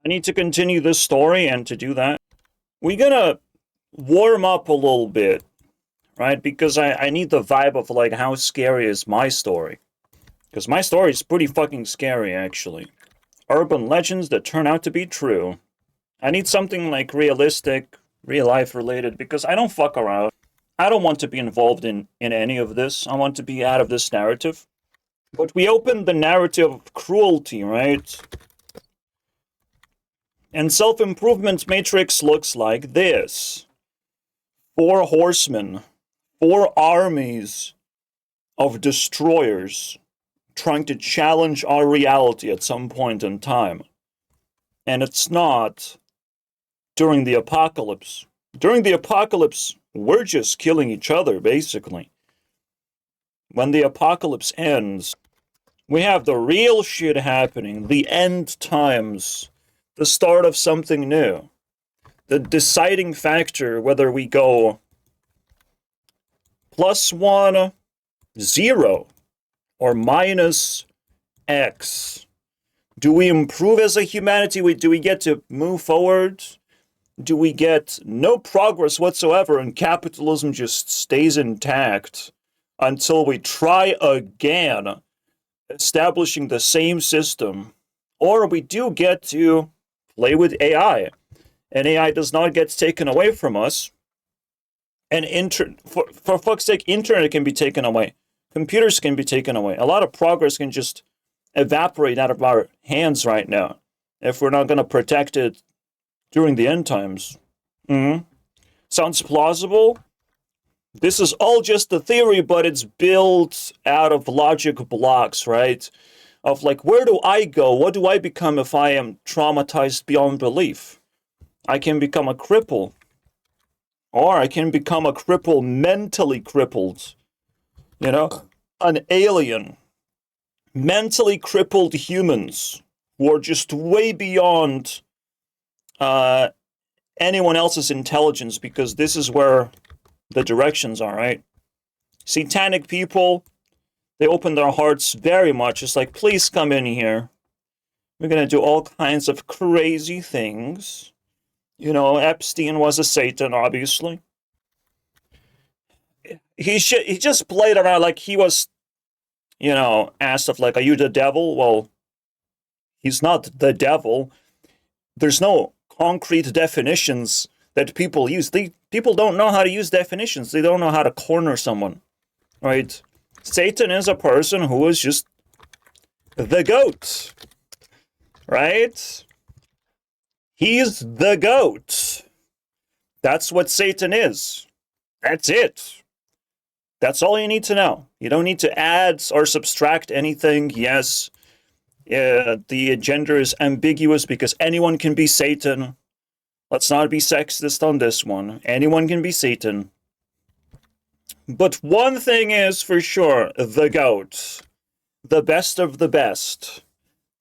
I need to continue this story, and to do that, we're gonna warm up a little bit, right? Because I need the vibe of like how scary is my story. Because my story is pretty fucking scary, actually. Urban legends that turn out to be true. I need something like realistic, real life related, because I don't fuck around. I don't want to be involved in any of this. I want to be out of this narrative. But we opened the narrative of cruelty, right? And self-improvement matrix looks like this. 4 horsemen, 4 armies of destroyers trying to challenge our reality at some point in time. And it's not during the apocalypse. During the apocalypse, we're just killing each other, basically. When the apocalypse ends, we have the real shit happening, the end times, the start of something new. The deciding factor whether we go +1, 0, or -X. Do we improve as a humanity? Do we get to move forward? Do we get no progress whatsoever and capitalism just stays intact until we try again establishing the same system? Or we do get to play with AI, and AI does not get taken away from us. And for fuck's sake, internet can be taken away. Computers can be taken away. A lot of progress can just evaporate out of our hands right now if we're not going to protect it during the end times. Sounds plausible? This is all just a theory, but it's built out of logic blocks, right? Of like, where do I go? What do I become if I am traumatized beyond belief? I can become a cripple. Or I can become a cripple, mentally crippled. You know? An alien. Mentally crippled humans who are just way beyond anyone else's intelligence, because this is where the directions are, right? Satanic people, they open their hearts very much. It's like, please come in here. We're going to do all kinds of crazy things. You know, Epstein was a Satan, obviously. He just played around like he was, you know, asked of like, are you the devil? Well, he's not the devil. There's no concrete definitions that people use. People don't know how to use definitions. They don't know how to corner someone, right? Satan is a person who is just the goat, right? He's the goat. That's what Satan is. That's it. That's all you need to know. You don't need to add or subtract anything. Yes, the gender is ambiguous because anyone can be Satan. Let's not be sexist on this one. Anyone can be Satan. But one thing is for sure, the goat. The best of the best.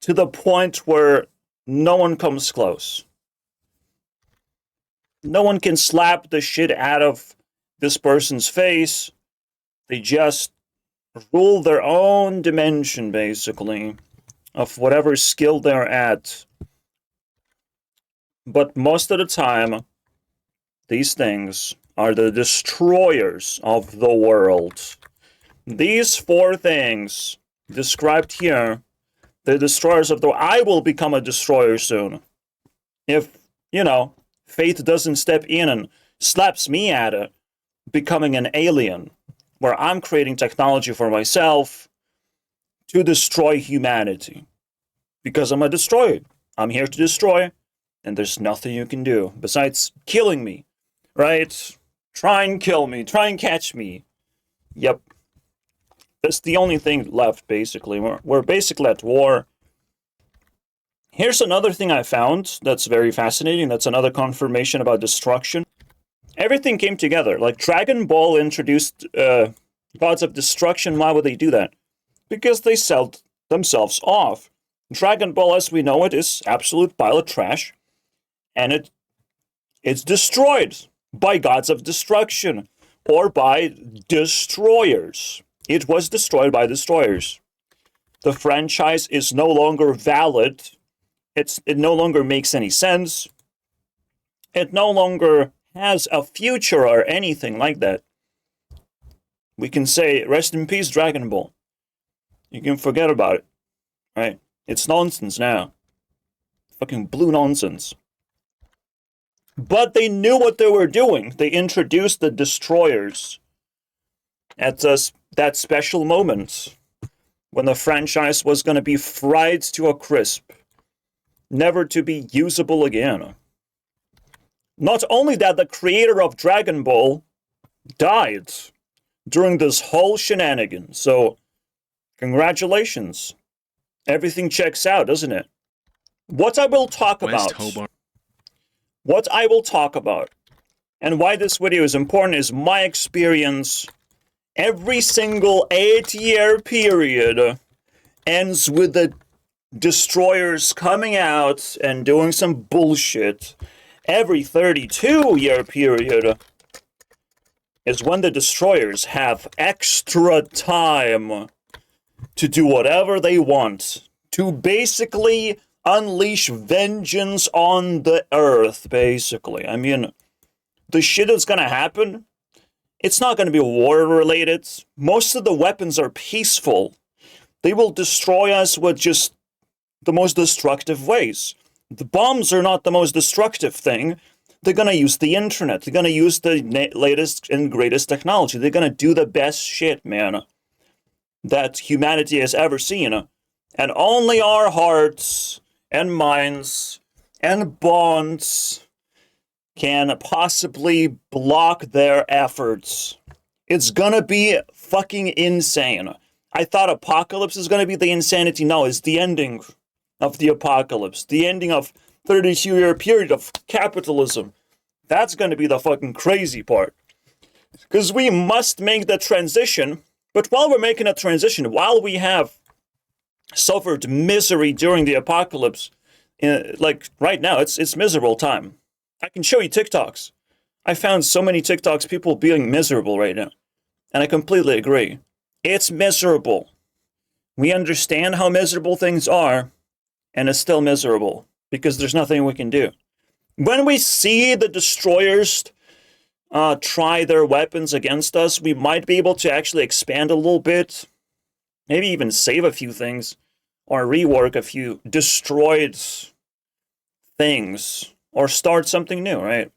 To the point where no one comes close. No one can slap the shit out of this person's face. They just rule their own dimension, basically, of whatever skill they're at. But most of the time, these things are the destroyers of the world. These 4 things described here, the destroyers of the world. I will become a destroyer soon. If, you know, fate doesn't step in and slaps me at it, becoming an alien, where I'm creating technology for myself to destroy humanity. Because I'm a destroyer. I'm here to destroy, and there's nothing you can do besides killing me, right? Try and kill me. Try and catch me. Yep. That's the only thing left, basically. We're basically at war. Here's another thing I found that's very fascinating. That's another confirmation about destruction. Everything came together. Like Dragon Ball introduced gods of destruction. Why would they do that? Because they sold themselves off. Dragon Ball, as we know it, is absolute pile of trash. And it's destroyed by gods of destruction. Or by destroyers. It was destroyed by destroyers. The franchise is no longer valid It no longer makes any sense. It no longer has a future or anything like that. We can say, rest in peace, Dragon Ball. You can forget about it, right? It's nonsense now. Fucking blue nonsense. But they knew what they were doing. They introduced the destroyers at that special moment when the franchise was going to be fried to a crisp, never to be usable again. Not only that, the creator of Dragon Ball died during this whole shenanigan. So, congratulations. Everything checks out, doesn't it? What I will talk about, and why this video is important is my experience. Every single 8-year period ends with the destroyers coming out and doing some bullshit. Every 32-year period is when the destroyers have extra time to do whatever they want, to basically unleash vengeance on the earth, basically. I mean, the shit that's gonna happen, it's not gonna be war-related. Most of the weapons are peaceful. They will destroy us with just the most destructive ways. The bombs are not the most destructive thing. They're gonna use the internet. They're gonna use the latest and greatest technology. They're gonna do the best shit, man, that humanity has ever seen. And only our hearts and minds and bonds can possibly block their efforts. It's gonna be fucking insane. I thought apocalypse is gonna be the insanity. No, it's the ending of the apocalypse. The ending of 32-year period of capitalism. That's gonna be the fucking crazy part. Because we must make the transition, but while we're making a transition, while we have suffered misery during the apocalypse, like right now, it's miserable time. I can show you TikToks. I found so many TikToks, people being miserable right now. And I completely agree. It's miserable. We understand how miserable things are, and it's still miserable, because there's nothing we can do. When we see the destroyers try their weapons against us, we might be able to actually expand a little bit, maybe even save a few things, or rework a few destroyed things, or start something new, right?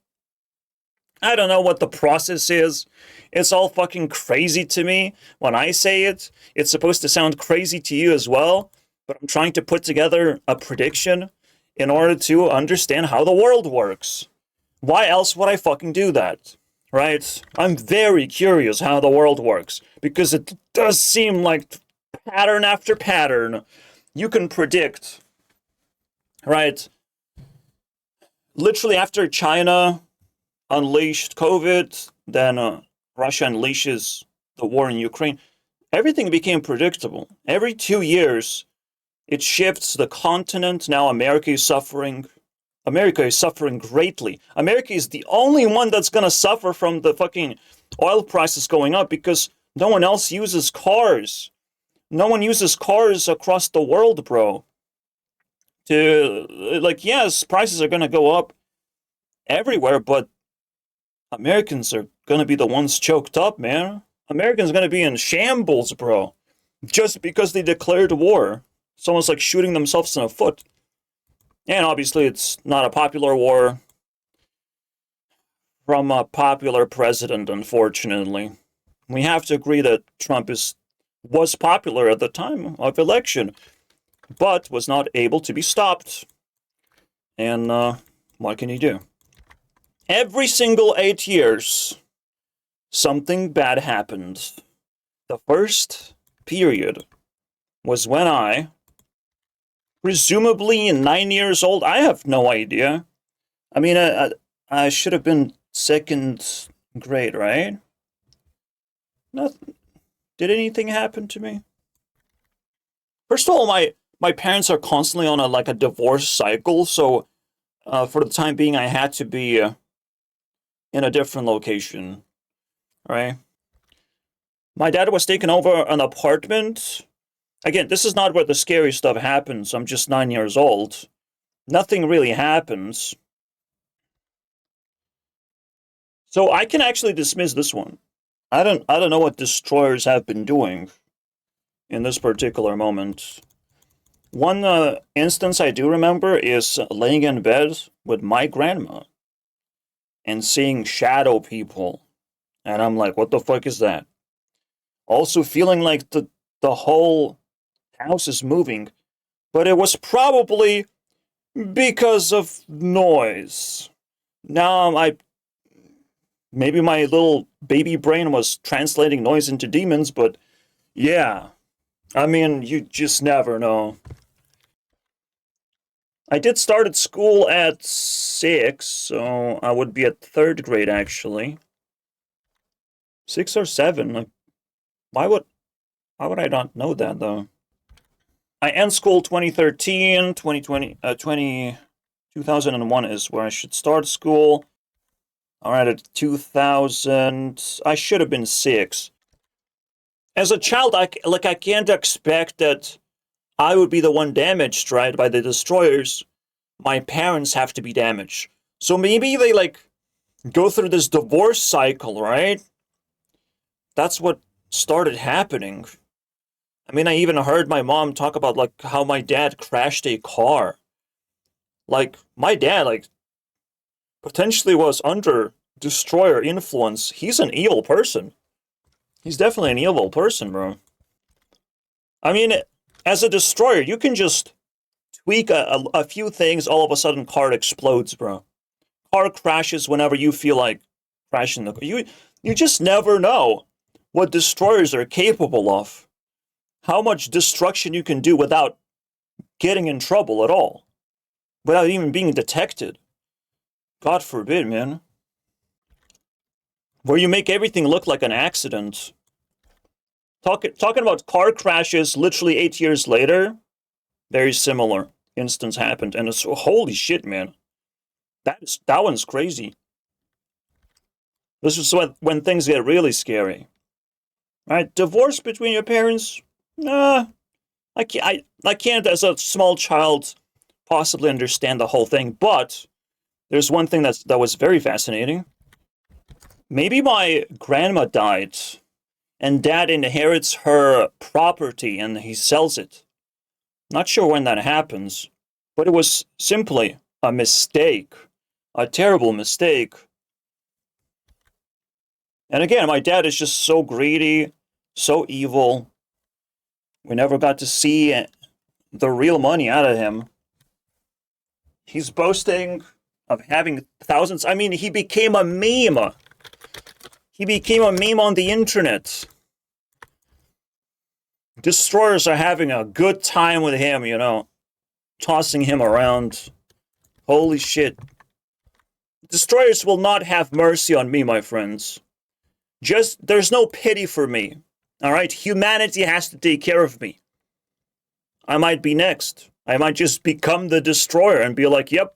I don't know what the process is. It's all fucking crazy to me. When I say it, it's supposed to sound crazy to you as well, but I'm trying to put together a prediction in order to understand how the world works. Why else would I fucking do that, right? I'm very curious how the world works, because it does seem like pattern after pattern you can predict, right? Literally after China unleashed COVID, then Russia unleashes the war in Ukraine, everything became predictable. Every 2 years, it shifts the continent. Now America is suffering. America is suffering greatly. America is the only one that's going to suffer from the fucking oil prices going up, because no one else uses cars. No one uses cars across the world, bro. Like, yes, prices are going to go up everywhere, but Americans are going to be the ones choked up, man. Americans are going to be in shambles, bro. Just because they declared war. It's almost like shooting themselves in the foot. And obviously it's not a popular war from a popular president, unfortunately. We have to agree that Trump was popular at the time of election, but was not able to be stopped. And what can you do? Every single 8 years, something bad happened. The first period was when I, presumably 9 years old, I have no idea. I mean, I should have been second grade, right? Nothing. Did anything happen to me? First of all, my parents are constantly on a divorce cycle, so for the time being, I had to be in a different location, right? My dad was taking over an apartment. Again, this is not where the scary stuff happens. I'm just 9 years old. nothing really happens. So I can actually dismiss this one. I don't know what destroyers have been doing in this particular moment. One instance I do remember is laying in bed with my grandma and seeing shadow people. And I'm like, what the fuck is that? Also feeling like the whole house is moving. But it was probably because of noise. Now maybe my little baby brain was translating noise into demons, but yeah. I mean, you just never know. I did start at school at 6, so I would be at 3rd grade actually. 6 or 7. Like, why would I not know that though? I end school 2013, 2001 is where I should start school. Alright, at 2000, I should have been 6. As a child, I can't expect that I would be the one damaged, right, by the destroyers. My parents have to be damaged. So maybe they, like, go through this divorce cycle, right? That's what started happening. I mean, I even heard my mom talk about, like, how my dad crashed a car. Like, my dad, like, potentially was under destroyer influence. He's an evil person. He's definitely an evil person, bro. I mean, as a destroyer, you can just tweak a few things, all of a sudden car explodes, bro. Car crashes whenever you feel like crashing the car. You just never know what destroyers are capable of. How much destruction you can do without getting in trouble at all. Without even being detected. God forbid, man. Where you make everything look like an accident. Talking about car crashes literally 8 years later, very similar instance happened, and it's holy shit, man. That one's crazy. This is when things get really scary. Right? Divorce between your parents? Nah. I can't as a small child possibly understand the whole thing, but there's one thing that was very fascinating. Maybe my grandma died, and dad inherits her property and he sells it. Not sure when that happens, but it was simply a mistake. A terrible mistake. And again, my dad is just so greedy, so evil. We never got to see the real money out of him. He's boasting of having thousands. I mean, he became a meme. He became a meme on the internet. Destroyers are having a good time with him, you know, tossing him around. Holy shit. Destroyers will not have mercy on me, my friends. There's no pity for me. Alright? Humanity has to take care of me. I might be next. I might just become the destroyer and be like, yep,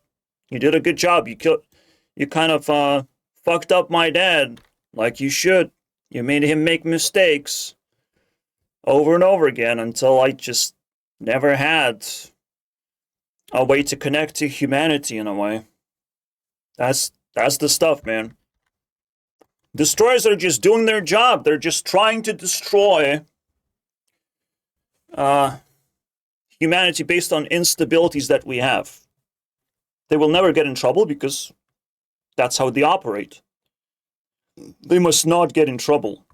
you did a good job. You kind of fucked up my dad. Like you should. You made him make mistakes. Over and over again until I just never had a way to connect to humanity in a way. That's the stuff, man. Destroyers are just doing their job. They're just trying to destroy humanity based on instabilities that we have. They will never get in trouble because that's how they operate. They must not get in trouble.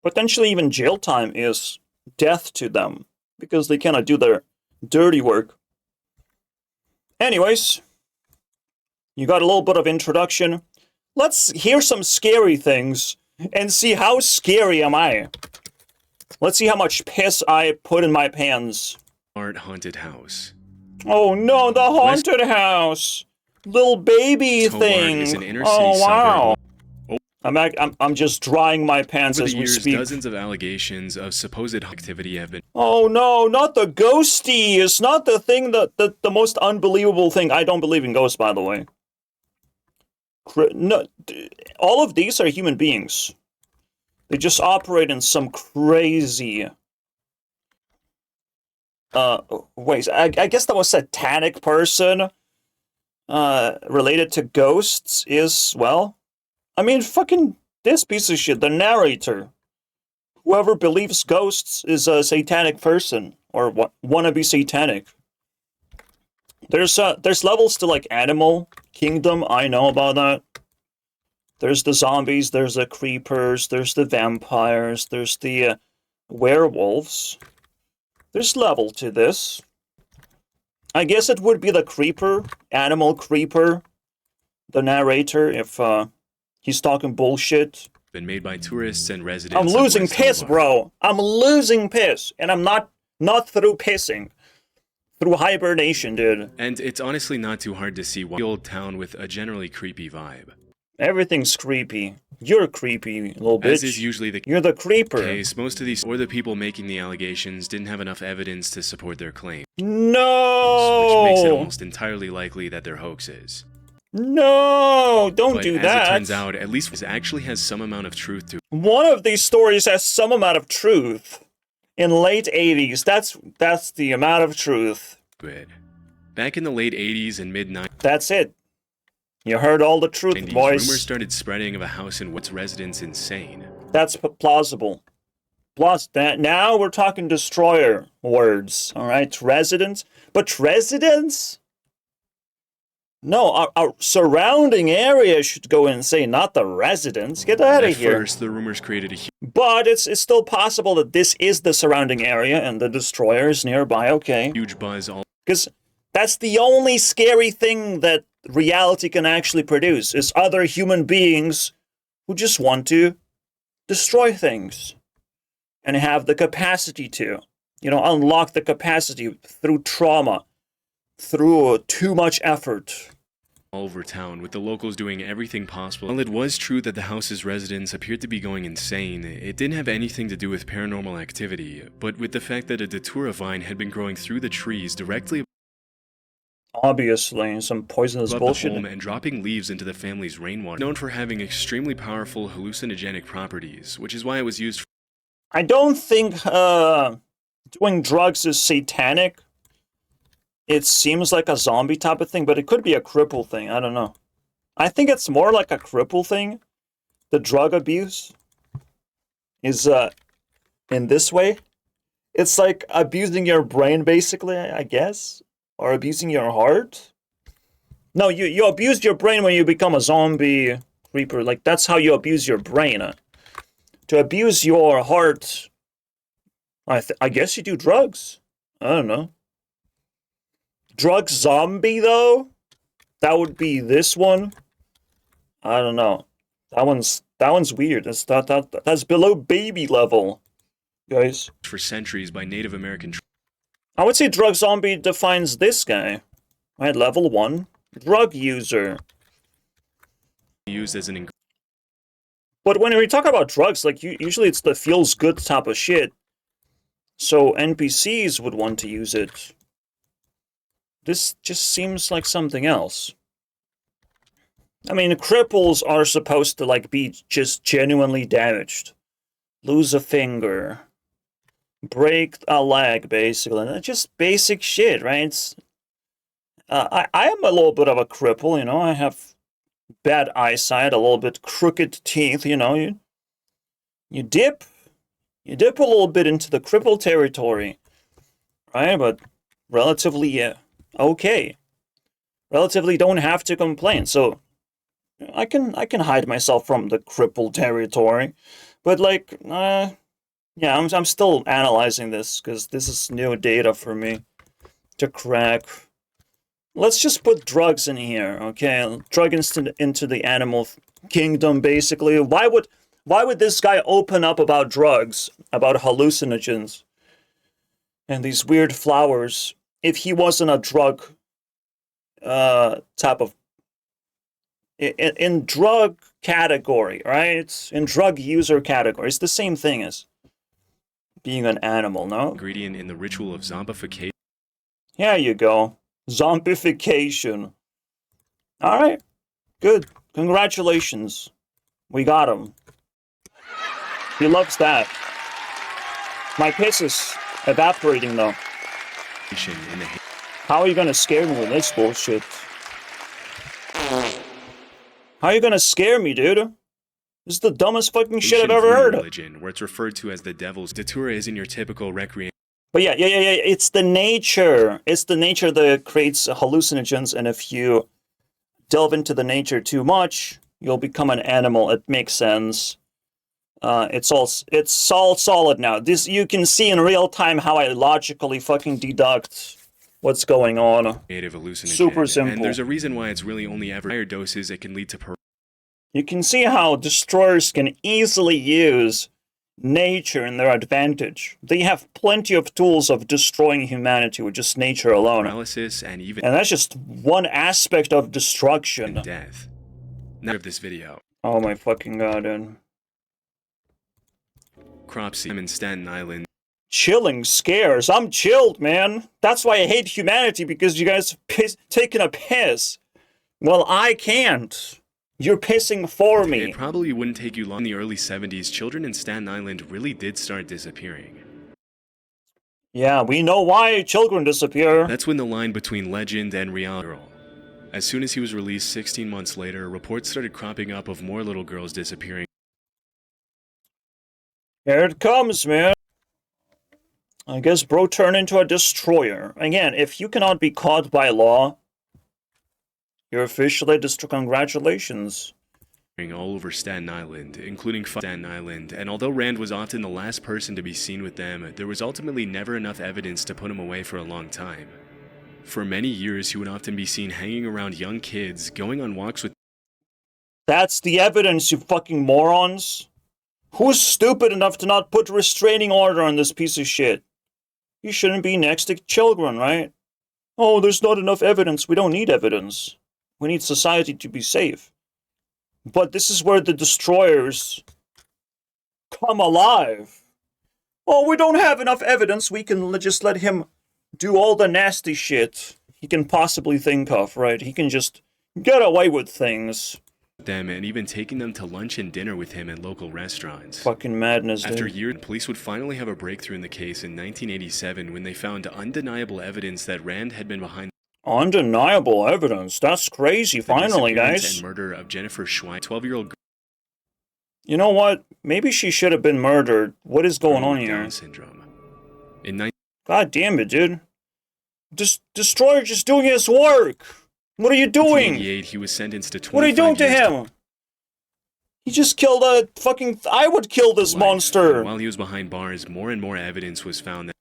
Potentially even jail time is death to them because they cannot do their dirty work. Anyways, you got a little bit of introduction. Let's hear some scary things and see how scary am I. Let's see how much piss I put in my pants. Haunted house. Oh no, the haunted house! Little baby thing. Is an inner city oh wow. Suburb. I'm just drying my pants Over as the we years, speak. dozens of allegations of supposed activity have been. Oh no, not the ghosty. It's not the thing the most unbelievable thing. I don't believe in ghosts, by the way. No, all of these are human beings. They just operate in some crazy wait, I guess that was satanic person, related to ghosts is, well, I mean, fucking this piece of shit, the narrator. Whoever believes ghosts is a satanic person, or wanna be satanic. There's levels to, like, Animal Kingdom, I know about that. There's the zombies, there's the creepers, there's the vampires, there's the werewolves. There's level to this. I guess it would be the creeper, animal creeper, the narrator, if he's talking bullshit. Been made by tourists and residents. I'm losing piss, bro. I'm losing piss, and I'm not through pissing. Through hibernation, dude. And it's honestly not too hard to see why the old town with a generally creepy vibe. Everything's creepy. You're creepy, little bitch. As is usually the You're the creeper. case, most of these, or the people making the allegations, didn't have enough evidence to support their claims. No! Which makes it almost entirely likely that they're hoaxes. No! Don't do that. As it turns out, at least this actually has some amount of truth to it. One of these stories has some amount of truth. In late 80s, that's the amount of truth. Good. Back in the late 80s and mid-90s. That's it. You heard all the truth, boys. Rumors started spreading of a house in which residents insane. That's plausible. Plus, now we're talking destroyer words, all right? Residents? But residents? No, our surrounding area should go insane, not the residents. Get out of here. At first, the rumors created a But it's still possible that this is the surrounding area and the destroyer is nearby, okay. huge buzz all. Because that's the only scary thing that reality can actually produce, is other human beings who just want to destroy things. And have the capacity to, unlock the capacity through trauma, through too much effort. All over town, with the locals doing everything possible. While it was true that the house's residents appeared to be going insane, it didn't have anything to do with paranormal activity, but with the fact that a datura vine had been growing through the trees directly Obviously, some poisonous above bullshit. the home and dropping leaves into the family's rainwater. Known for having extremely powerful hallucinogenic properties, which is why it was used for I don't think doing drugs is satanic. It seems like a zombie type of thing, but it could be a cripple thing. I don't know. I think it's more like a cripple thing. The drug abuse is in this way. It's like abusing your brain, basically, I guess. Or abusing your heart. No, you abuse your brain when you become a zombie creeper. Like, that's how you abuse your brain. To abuse your heart, I guess you do drugs. I don't know. Drug zombie, though? That would be this one? I don't know. That one's weird. That's below baby level, guys. for centuries by Native American I would say drug zombie defines this guy. Right, level 1. Drug user. used as an ingredient. But when we talk about drugs, like, usually it's the feels good type of shit. So NPCs would want to use it. This just seems like something else. I mean, cripples are supposed to, like, be just genuinely damaged. Lose a finger. Break a leg, basically. Just basic shit, right? I am a little bit of a cripple, I have bad eyesight, a little bit crooked teeth, You dip a little bit into the cripple territory, right? But relatively okay. Relatively don't have to complain. So I can hide myself from the cripple territory, but like yeah, I'm still analyzing this because this is new data for me to crack. Let's just put drugs in here, okay? Drug into the animal kingdom, basically. Why would this guy open up about drugs, about hallucinogens, and these weird flowers if he wasn't a drug type of in drug category, right? In drug user category, it's the same thing as being an animal, no? ingredient in the ritual of zombification. Here you go. Zombification. Alright. Good. Congratulations. We got him. He loves that. My piss is evaporating, though. in the How are you gonna scare me with this bullshit? How are you gonna scare me, dude? This is the dumbest fucking shit I've ever heard of. Religion, where it's referred to as the devil's. Datura isn't your typical recreation. But yeah, it's the nature. It's the nature that creates hallucinogens, and if you delve into the nature too much, you'll become an animal. It makes sense. It's all solid now. This, you can see in real time how I logically fucking deduct what's going on. Super simple. And there's a reason why it's really only ever higher doses it can lead to. You can see how destroyers can easily use nature in their advantage. They have plenty of tools of destroying humanity with just nature alone. Paralysis and that's just one aspect of destruction. Death. Now of this video. Oh my fucking god, dude. Cropsy in Staten Island. Chilling scares. I'm chilled, man. That's why I hate humanity, because you guys taking a piss. Well, I can't. You're pissing for me. It probably wouldn't take you long. In the early 70s, children in Staten Island really did start disappearing. Yeah, we know why children disappear. That's when the line between legend and reality. As soon as he was released 16 months later, reports started cropping up of more little girls disappearing. Here it comes, man. I guess bro turned into a destroyer. Again, if you cannot be caught by law, you're officially congratulations. All over Staten Island, including Staten Island, and although Rand was often the last person to be seen with them, there was ultimately never enough evidence to put him away for a long time. For many years, he would often be seen hanging around young kids, going on walks with. That's the evidence, you fucking morons. Who's stupid enough to not put restraining order on this piece of shit? You shouldn't be next to children, right? Oh, there's not enough evidence. We don't need evidence. We need society to be safe. But this is where the destroyers come alive. Oh, we don't have enough evidence. We can just let him do all the nasty shit he can possibly think of, right? He can just get away with things. Them and even taking them to lunch and dinner with him at local restaurants. Fucking madness, After dude. years, police would finally have a breakthrough in the case in 1987 when they found undeniable evidence that Rand had been behind. Undeniable evidence? That's crazy, finally, guys. And murder of Jennifer Schwein, 12-year-old girl. You know what? Maybe she should have been murdered. What is going on here? Down syndrome. God damn it, dude. Destroyer just doing his work. What are you doing? He was sentenced to 25 What are you doing to years him? He just killed a fucking... I would kill this monster. While he was behind bars, more and more evidence was found that...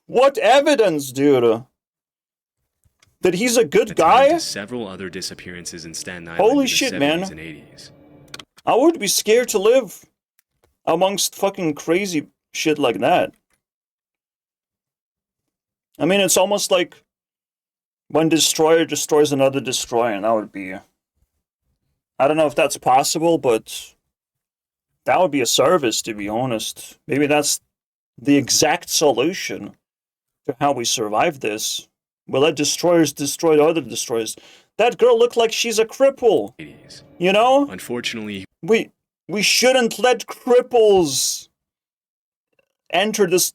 What evidence, dude? That he's a good guy? Several other disappearances in Staten Island. Holy shit, man. And 80s. I would be scared to live amongst fucking crazy shit like that. I mean, it's almost like when Destroyer destroys another Destroyer, and that would be... I don't know if that's possible, but that would be a service, to be honest. Maybe that's the exact solution to how we survive this. We'll let Destroyers destroy other Destroyers. That girl looked like she's a cripple. 80s. You know? Unfortunately... We shouldn't let cripples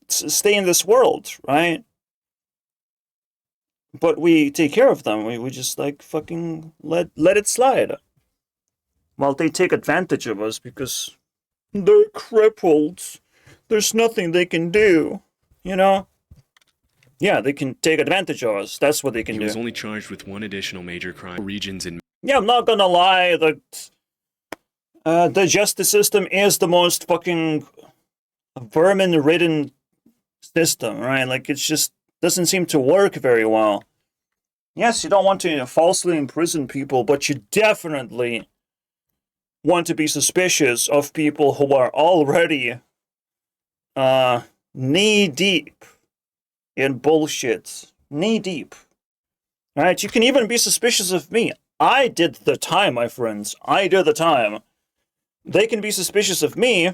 stay in this world, right? But we take care of them. We just like fucking let it slide. Well, they take advantage of us because they're crippled. There's nothing they can do, you know? Yeah, they can take advantage of us. That's what they can do. He was only charged with one additional major crime. Regions in... Yeah, I'm not gonna lie that the justice system is the most fucking vermin-ridden system, right? Like, it just doesn't seem to work very well. Yes, you don't want to falsely imprison people, but you definitely want to be suspicious of people who are already knee-deep in bullshit. Knee-deep. Right? You can even be suspicious of me. I did the time, my friends. I did the time. They can be suspicious of me,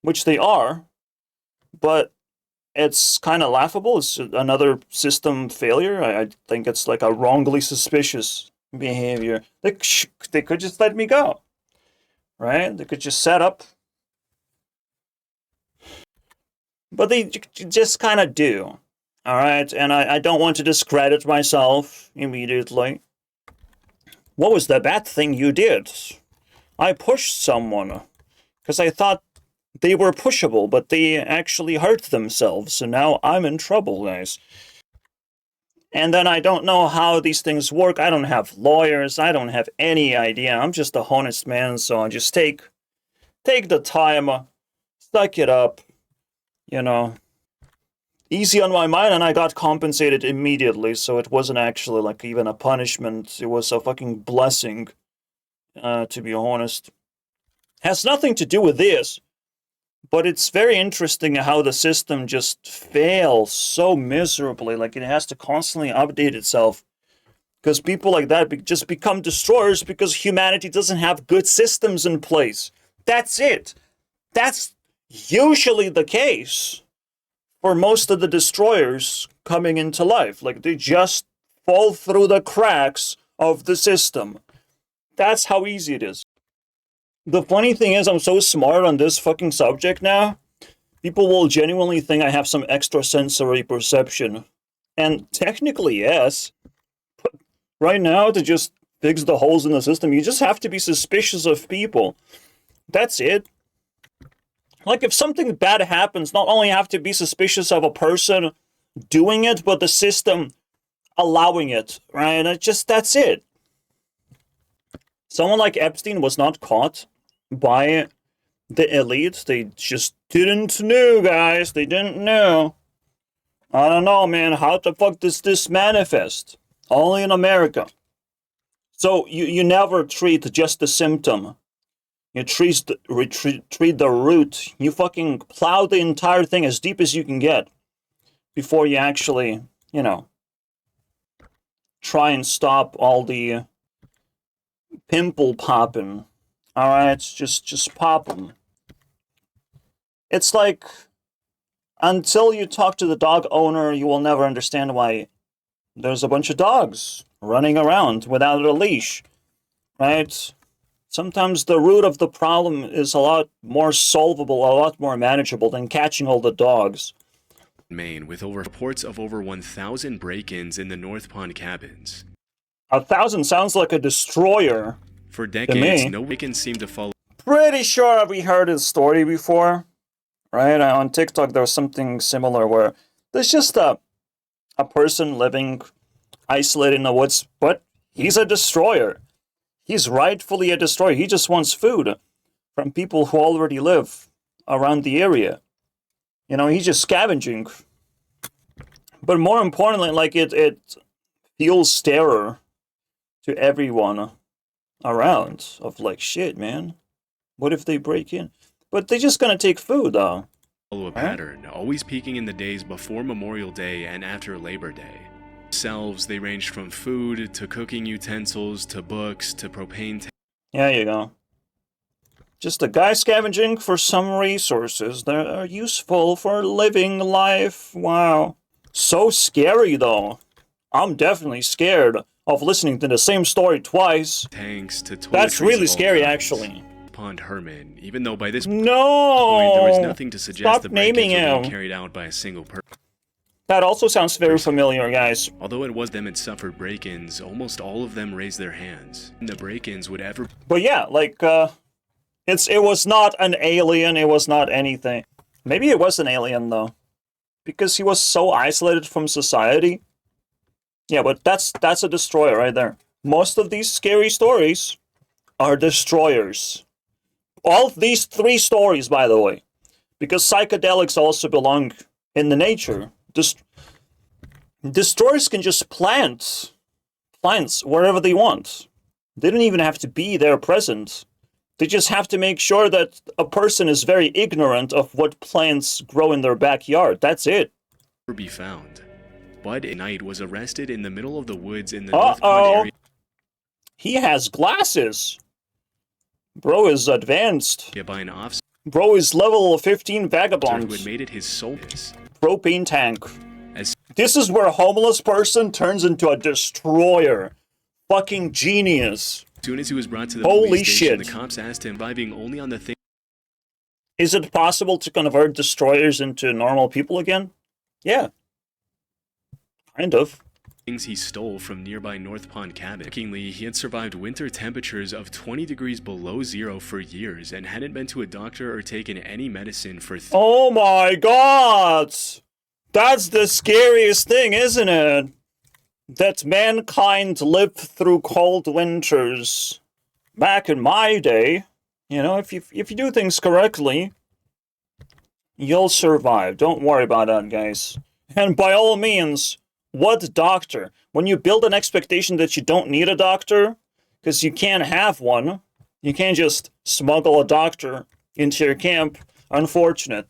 which they are, but it's kind of laughable. It's another system failure. I think it's like a wrongly suspicious behavior. They could just let me go, right? They could just set up. But they just kind of do. Alright, and I don't want to discredit myself immediately. What was the bad thing you did? I pushed someone, because I thought they were pushable, but they actually hurt themselves, so now I'm in trouble, guys. And then I don't know how these things work. I don't have lawyers. I don't have any idea. I'm just a honest man, so I just take the time, suck it up, you know. Easy on my mind, and I got compensated immediately, so it wasn't actually like even a punishment. It was a fucking blessing, to be honest. Has nothing to do with this, but it's very interesting how the system just fails so miserably. Like, it has to constantly update itself. Because people like that just become destroyers because humanity doesn't have good systems in place. That's it. That's usually the case for most of the destroyers coming into life. Like, they just fall through the cracks of the system. That's how easy it is. The funny thing is, I'm so smart on this fucking subject now, people will genuinely think I have some extrasensory perception. And technically, yes. But right now, to just fix the holes in the system, you just have to be suspicious of people. That's it. Like, if something bad happens, not only have to be suspicious of a person doing it, but the system allowing it, right? That's it. Someone like Epstein was not caught by the elite. They just didn't know, guys. They didn't know. I don't know, man. How the fuck does this manifest? Only in America. So you never treat just the symptom. You treat the root. You fucking plow the entire thing as deep as you can get before you actually, you know, try and stop all the pimple popping. Alright, just pop them. It's like, until you talk to the dog owner, you will never understand why there's a bunch of dogs running around without a leash, right? Sometimes the root of the problem is a lot more solvable, a lot more manageable than catching all the dogs. Maine, with over reports of over 1,000 break-ins in the North Pond cabins. 1,000 sounds like a destroyer. For decades, no break-ins seemed to follow. Pretty sure we heard his story before, right? On TikTok, there was something similar where there's just a person living isolated in the woods, but he's a destroyer. He's rightfully a destroyer. He just wants food from people who already live around the area. You know, he's just scavenging. But more importantly, like, it fuels terror to everyone around of like, shit, man. What if they break in? But they're just gonna take food, though. Follow a pattern, always peaking in the days before Memorial Day and after Labor Day. Themselves, they ranged from food to cooking utensils to books to propane. There you go. Just a guy scavenging for some resources that are useful for living life. Wow. So scary, though. I'm definitely scared of listening to the same story twice. Tanks to That's really scary, actually. Pond Herman, even though by this point there was nothing to suggest Stop the break-ins naming were him. being carried out by a single person. That also sounds very familiar, guys. Although it was them that suffered break-ins, almost all of them raised their hands. And the break-ins would ever. But yeah, like, it was not an alien, it was not anything. Maybe it was an alien, though. Because he was so isolated from society. Yeah, but that's a destroyer right there. Most of these scary stories are destroyers. All of these 3 stories, by the way. Because psychedelics also belong in the nature. Destroyers can just plant plants wherever they want. They don't even have to be there present. They just have to make sure that a person is very ignorant of what plants grow in their backyard. That's it. Be found. Bud at night was arrested in the middle of the woods in the North Pond area. He has glasses. Bro is advanced. By an officer. Bro is level 15 vagabond. Who had made it his sole propane tank. This is where a homeless person turns into a destroyer. Fucking genius. As soon as he was brought to the Holy police station, shit. the cops asked him, vibing only on the thing. Is it possible to convert destroyers into normal people again? Yeah. Kind of. things he stole from nearby North Pond cabin. Shockingly, he had survived winter temperatures of 20 degrees below zero for years and hadn't been to a doctor or taken any medicine for Oh my god! That's the scariest thing, isn't it? That mankind lived through cold winters. Back in my day, you know, if you do things correctly, you'll survive. Don't worry about that, guys. And by all means, what doctor? When you build an expectation that you don't need a doctor, because you can't have one, you can't just smuggle a doctor into your camp. Unfortunate.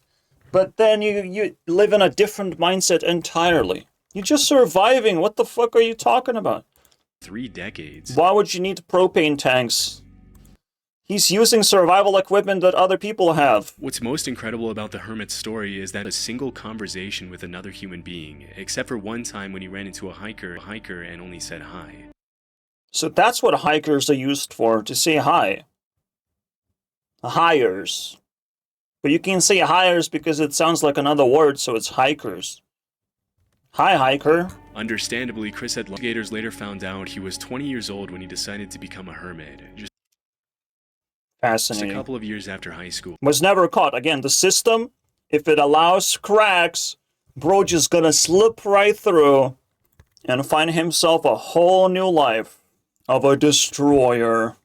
But then you live in a different mindset entirely. You're just surviving. What the fuck are you talking about? 3 decades. Why would you need propane tanks? He's using survival equipment that other people have. What's most incredible about the hermit's story is that a single conversation with another human being, except for one time when he ran into a hiker and only said hi. So that's what hikers are used for, to say hi. Hires. But you can say hires because it sounds like another word, so it's hikers. Hi, hiker. Understandably, Chris said investigators later found out he was 20 years old when he decided to become a hermit. Just Fascinating. a couple of years after high school. Was never caught. Again, the system, if it allows cracks, bro just gonna slip right through and find himself a whole new life of a destroyer.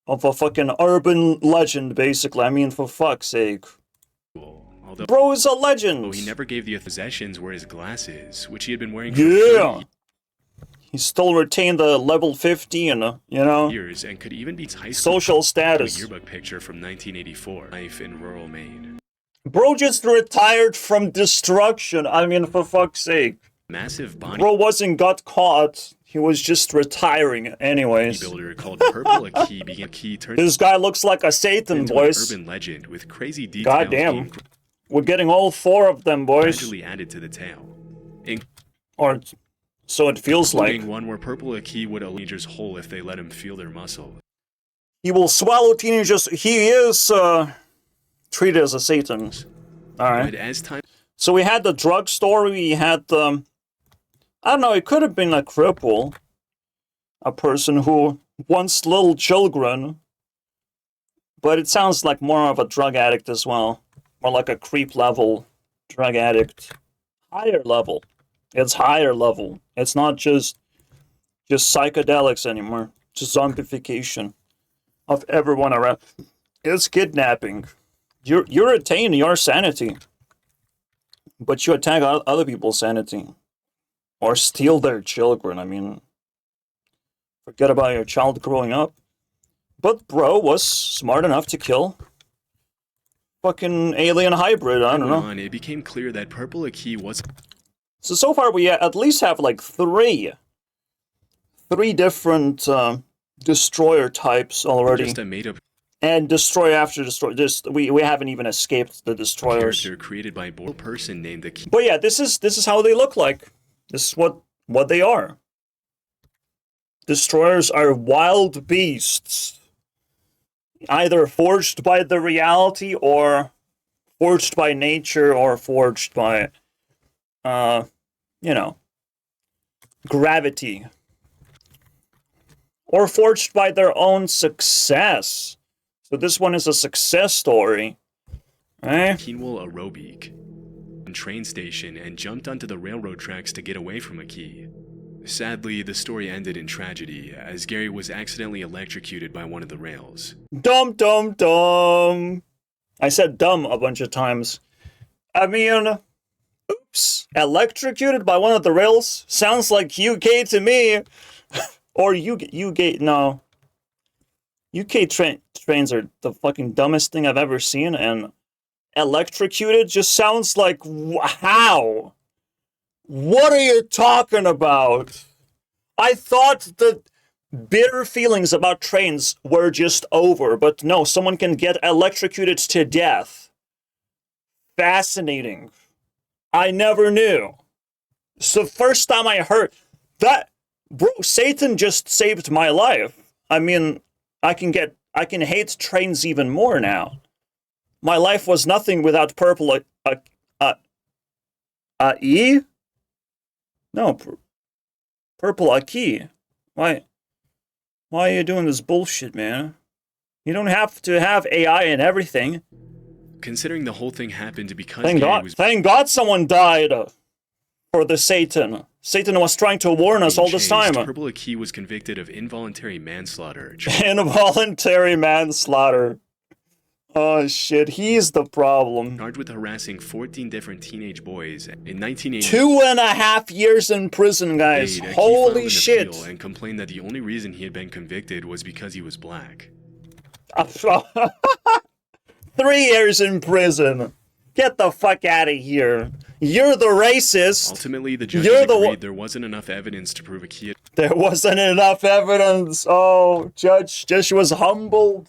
Of a fucking urban legend, basically. I mean, for fuck's sake. Although Bro is a legend. he never gave the possessions were his glasses, which he had been wearing for Yeah. 30 He still retained the level 15, you know? years and could even beat high school Social status. yearbook picture from 1984. Life in rural Maine. Bro just retired from destruction. I mean, for fuck's sake. Massive Bro wasn't got caught. He was just retiring anyways. bodybuilder called Purple Aki began turned This guy looks like a Satan, into boys. an urban legend with crazy details Goddamn. being We're getting all 4 of them, boys. gradually added to the tale. Or so it feels like. Including one where Purple Aki would allow teenagers whole if they let him feel their muscle. He will swallow teenagers. He is treated as a Satan. Alright. But as time So we had the drugstore, we had the... I don't know, it could have been a cripple. A person who wants little children. But it sounds like more of a drug addict as well. More like a creep level drug addict. Higher level. It's higher level. It's not just psychedelics anymore. Just zombification of everyone around. It's kidnapping. You retain your sanity. But you attack other people's sanity. Or steal their children. I mean, forget about your child growing up. But bro was smart enough to kill fucking alien hybrid. I don't know. it became clear that Purple Aki was So far we at least have like three different destroyer types already. just a made-up And destroyer after destroyer. We haven't even escaped the destroyers. character created by a person named the But yeah, this is how they look like. This is what they are. Destroyers are wild beasts. Either forged by the reality, or forged by nature, or forged by, gravity. Or forged by their own success. So this one is a success story. Right? Keenwell aerobic train station and jumped onto the railroad tracks to get away from Aki. Sadly, the story ended in tragedy, as Gary was accidentally electrocuted by one of the rails. Dum dum dum. I said dumb a bunch of times. I mean, oops. Electrocuted by one of the rails? Sounds like UK to me. Or UK, no. UK trains are the fucking dumbest thing I've ever seen, and electrocuted just sounds like, how? What are you talking about? I thought that bitter feelings about trains were just over, but no, someone can get electrocuted to death. Fascinating. I never knew. It's the first time I heard that. Bro, Satan just saved my life. I mean, I can hate trains even more now. My life was nothing without Purple E? No, Purple Aki. Why are you doing this bullshit, man? You don't have to have AI and everything. Considering the whole thing happened because Thank God someone died for the Satan. Satan was trying to warn us all this time. Purple Aki was convicted of involuntary manslaughter. Involuntary manslaughter. Oh shit, he's the problem. Charged with harassing 14 different teenage boys in 1980. 2.5 years in prison, guys. Holy shit. And complained that the only reason he had been convicted was because he was black. 3 years in prison. Get the fuck out of here. You're the racist. Ultimately, the judges agreed there wasn't enough evidence to prove Aki. There wasn't enough evidence. Oh, Judge was humbled.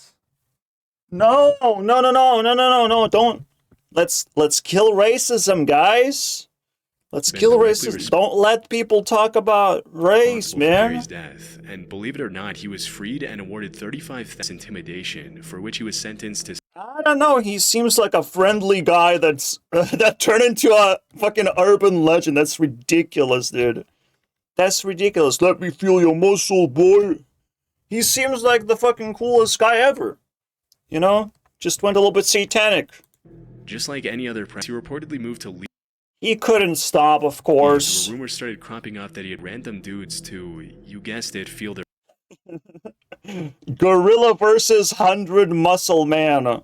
No, don't. Let's kill racism, guys. Let's kill racism. Don't let people talk about race, man. His death. And believe it or not, he was freed and awarded 35,000 intimidation, for which he was sentenced to... I don't know, he seems like a friendly guy that turned into a fucking urban legend. That's ridiculous, dude. That's ridiculous. Let me feel your muscle, boy. He seems like the fucking coolest guy ever. You know? Just went a little bit satanic. Just like any other press, he reportedly moved to... He couldn't stop, of course. Rumors started cropping up that he had random dudes to, you guessed it, feel their... Gorilla versus 100 muscle man.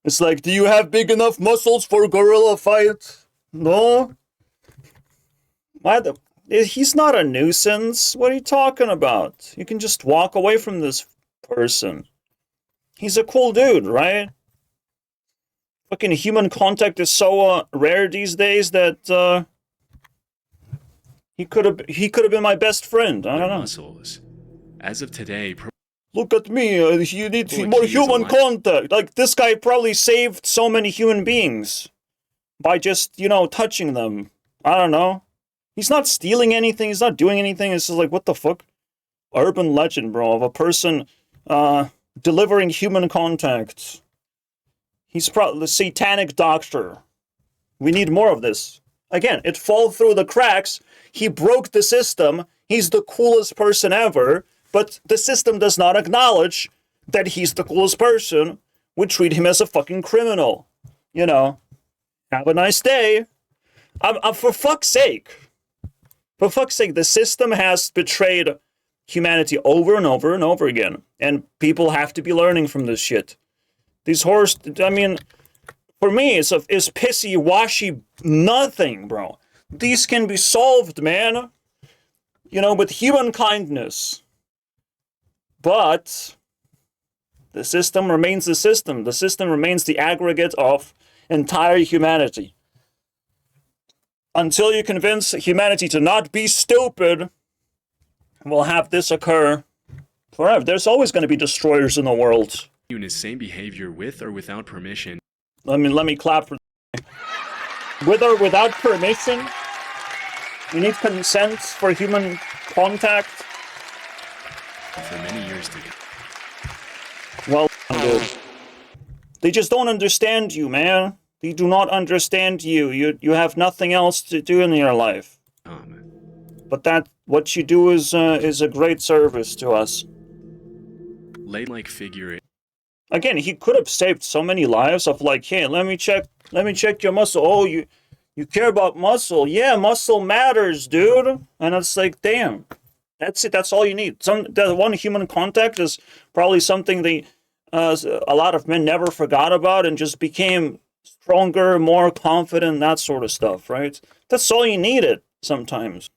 It's like, do you have big enough muscles for a gorilla fight? No? He's not a nuisance. What are you talking about? You can just walk away from this person. He's a cool dude, right? Fucking human contact is so rare these days that he could have been my best friend. I don't know. Muscles. As of today, look at me. You need more human contact. Like, this guy probably saved so many human beings by just, touching them. I don't know. He's not stealing anything. He's not doing anything. It's just like, what the fuck? Urban legend, bro, of a person delivering human contact. He's probably the satanic doctor. We need more of this. Again, it fell through the cracks. He broke the system. He's the coolest person ever. But the system does not acknowledge that he's the coolest person. We treat him as a fucking criminal. Have a nice day. For fuck's sake. For fuck's sake, the system has betrayed humanity over and over and over again. And people have to be learning from this shit. These horrors, for me, it's pissy, washy nothing, bro. These can be solved, man. With human kindness. But the system remains the system. The system remains the aggregate of entire humanity. Until you convince humanity to not be stupid, we'll have this occur forever. There's always going to be destroyers in the world. In his same behavior with or without permission. Let me clap for with or without permission. You need consent for human contact. For many years to come. Well, dude. They just don't understand you, man. They do not understand you. You have nothing else to do in your life. But what you do is a great service to us. Late-like figure. Again, he could have saved so many lives of like, hey, let me check your muscle. Oh, you care about muscle. Yeah, muscle matters, dude. And it's like, damn. That's it. That's all you need. That one human contact is probably something a lot of men never forgot about and just became stronger, more confident, that sort of stuff, right? That's all you needed sometimes.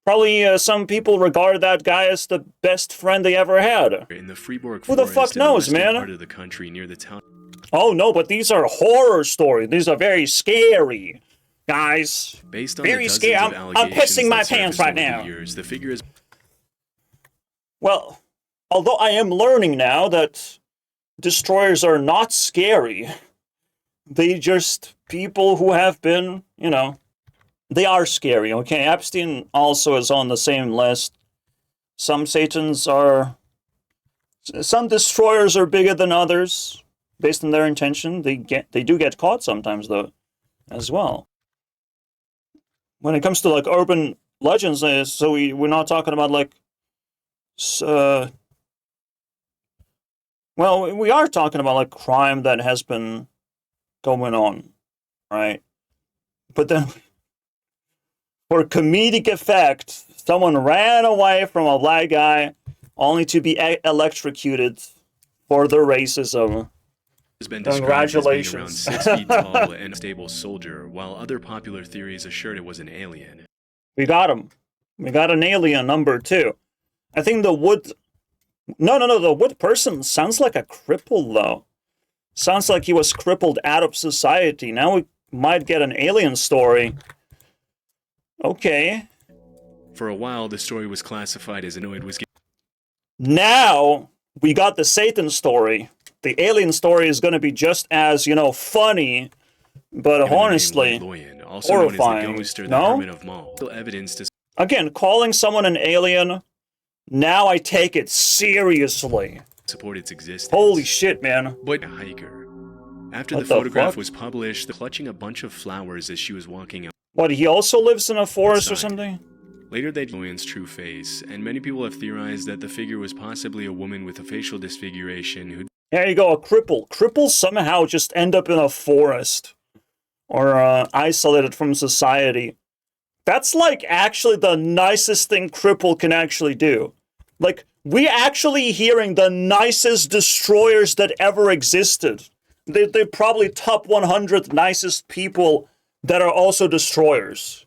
Probably some people regard that guy as the best friend they ever had. In the Freeborg Who the fuck knows, man? Part of the country near the town. Oh no, but these are horror stories. These are very scary, guys. Based on very scary. I'm pissing my pants right now. The figure is... Well, although I am learning now that destroyers are not scary, they just people who have been, they are scary, okay? Epstein also is on the same list. Some destroyers are bigger than others, based on their intention. They do get caught sometimes, though, as well. When it comes to, like, urban legends is, so we're not talking about like, uh, well, we are talking about like crime that has been going on, right? But then, for comedic effect, someone ran away from a black guy only to be electrocuted for their racism. Has been described as being around 6 feet tall and a stable soldier, while other popular theories assured it was an alien. We got him. We got an alien number 2. I think the wood... No, the wood person sounds like a cripple, though. Sounds like he was crippled out of society. Now we might get an alien story. Okay. For a while, the story was classified as Now we got the Satan story. The alien story is going to be just as, funny, but honestly, also horrifying. Known as the ghost or the no? hermit of Mal. Still evidence to Again, calling someone an alien, now I take it seriously. Support its existence. Holy shit, man. But a hiker. After What the photograph fuck? was published, clutching a bunch of flowers as she was walking out. What, he also lives in a forest or something? Later they Loyan's true face, and many people have theorized that the figure was possibly a woman with a facial disfiguration who... There you go, a cripple. Cripples somehow just end up in a forest. Or isolated from society. That's like actually the nicest thing cripple can actually do. Like, we actually hearing the nicest destroyers that ever existed. They're probably top 100 nicest people that are also destroyers.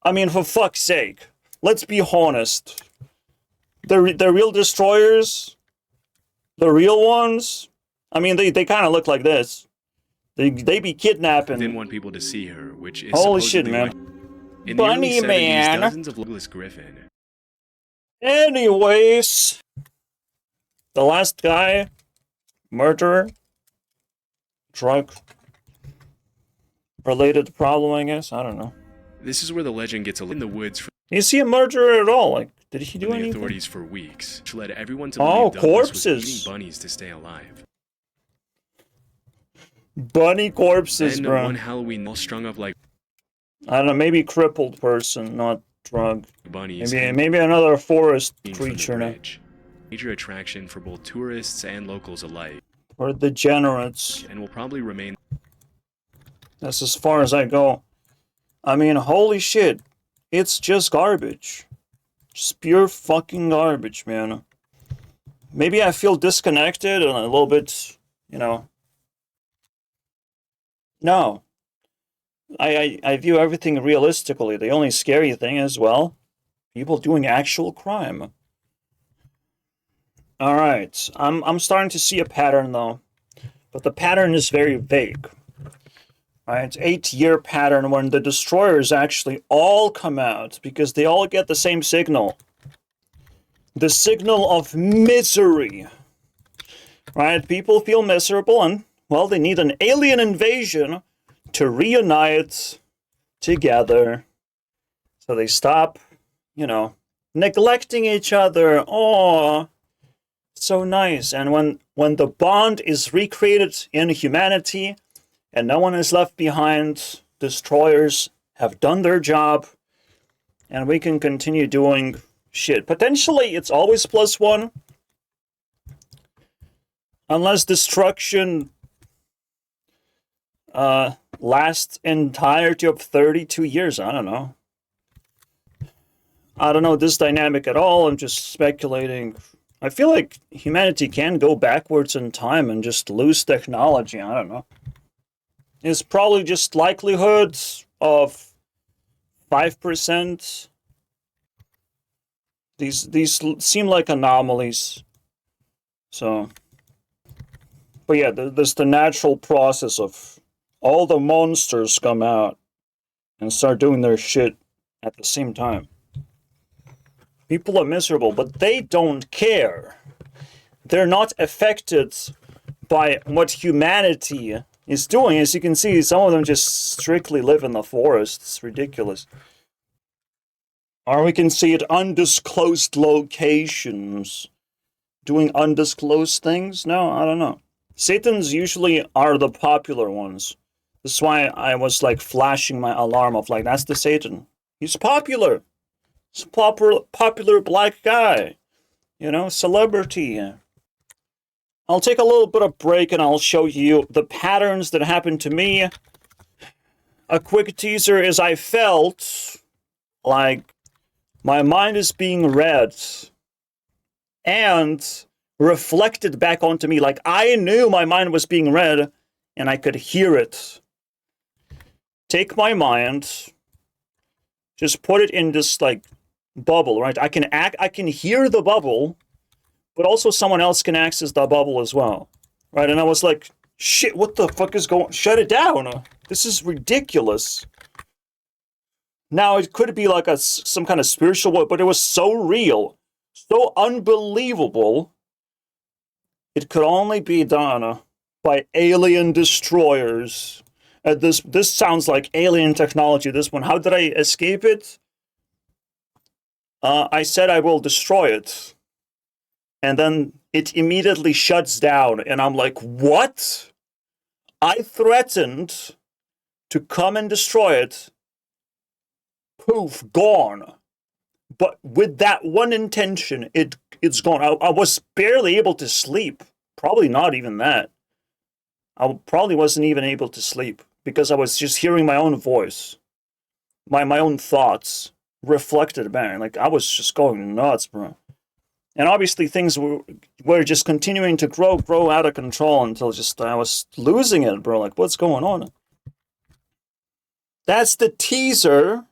I mean, for fuck's sake. Let's be honest. The real destroyers, the real ones, I mean, they kind of look like this. They be kidnapping. Didn't want people to see her, which is holy shit, man. In Bunny the early 70s, man. dozens of Douglas Griffin. Anyways, the last guy, murderer, drug related problem, I guess. I don't know. This is where the legend gets in the woods. Is he a murderer at all? Like, did he do the anything? Authorities for weeks, which led everyone to believe Douglas corpses. was eating bunnies to stay alive. Bunny corpses, then bro. One Halloween, all strung up like I don't know, maybe crippled person, not drug. bunnies. Maybe another forest creature now. Major attraction for both tourists and locals alike. Or degenerates. And will probably remain. That's as far as I go. I mean, holy shit. It's just garbage. Just pure fucking garbage, man. Maybe I feel disconnected and a little bit, No. I view everything realistically. The only scary thing is, well, people doing actual crime. Alright. I'm starting to see a pattern, though. But the pattern is very vague. Right? 8-year pattern when the destroyers actually all come out because they all get the same signal. The signal of misery. Right? People feel miserable and, well, they need an alien invasion to reunite together. So they stop, neglecting each other. Oh, so nice. And when the bond is recreated in humanity and no one is left behind, destroyers have done their job and we can continue doing shit. Potentially, it's always +1. Unless destruction lasts entirety of 32 years. I don't know. I don't know this dynamic at all. I'm just speculating. I feel like humanity can go backwards in time and just lose technology. I don't know. It's probably just likelihoods of 5%. These seem like anomalies. So, but yeah, there's the natural process of all the monsters come out and start doing their shit at the same time. People are miserable, but they don't care. They're not affected by what humanity is doing. As you can see, some of them just strictly live in the forest. It's ridiculous. Or we can see at undisclosed locations. Doing undisclosed things? No, I don't know. Satans usually are the popular ones. That's why I was like flashing my alarm of like, that's the Satan. He's popular. He's a popular black guy. You know, celebrity. I'll take a little bit of break and I'll show you the patterns that happened to me. A quick teaser is I felt like my mind is being read and reflected back onto me. Like I knew my mind was being read and I could hear it. Take my mind, just put it in this like bubble, right? I can hear the bubble, but also someone else can access the bubble as well, right? And I was like, shit, what the fuck is going? Shut it down. This is ridiculous. Now it could be like some kind of spiritual way, but it was so real, so unbelievable. It could only be done by alien destroyers. This sounds like alien technology, this one. How did I escape it? I said I will destroy it. And then it immediately shuts down. And I'm like, what? I threatened to come and destroy it. Poof, gone. But with that one intention, it's gone. I was barely able to sleep. Probably not even that. I probably wasn't even able to sleep because I was just hearing my own voice, my own thoughts reflected back. Like I was just going nuts, bro. And obviously things were just continuing to grow out of control until just I was losing it, bro. Like what's going on? That's the teaser.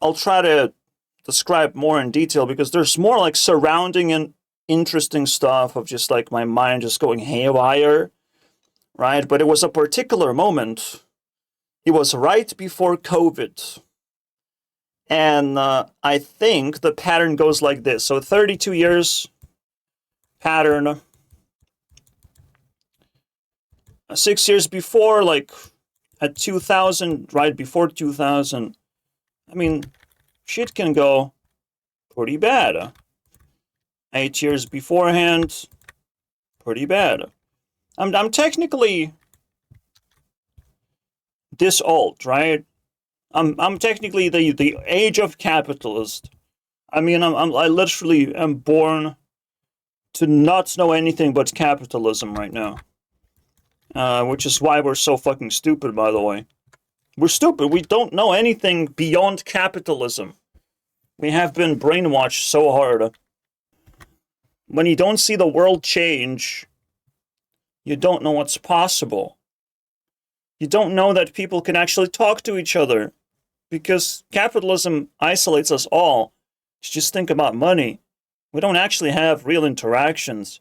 I'll try to describe more in detail because there's more like surrounding and interesting stuff of just like my mind just going haywire, right? But it was a particular moment. It was right before COVID. And I think the pattern goes like this. So 32 years pattern. 6 years before, like at 2000, right before 2000, I mean, shit can go pretty bad. 8 years beforehand, pretty bad. I'm technically this old, right? I'm technically the age of capitalist. I mean, I literally am born to not know anything but capitalism right now. Which is why we're so fucking stupid, by the way. We're stupid. We don't know anything beyond capitalism. We have been brainwashed so hard. When you don't see the world change, you don't know what's possible. You don't know that people can actually talk to each other. Because capitalism isolates us all. Just think about money. We don't actually have real interactions.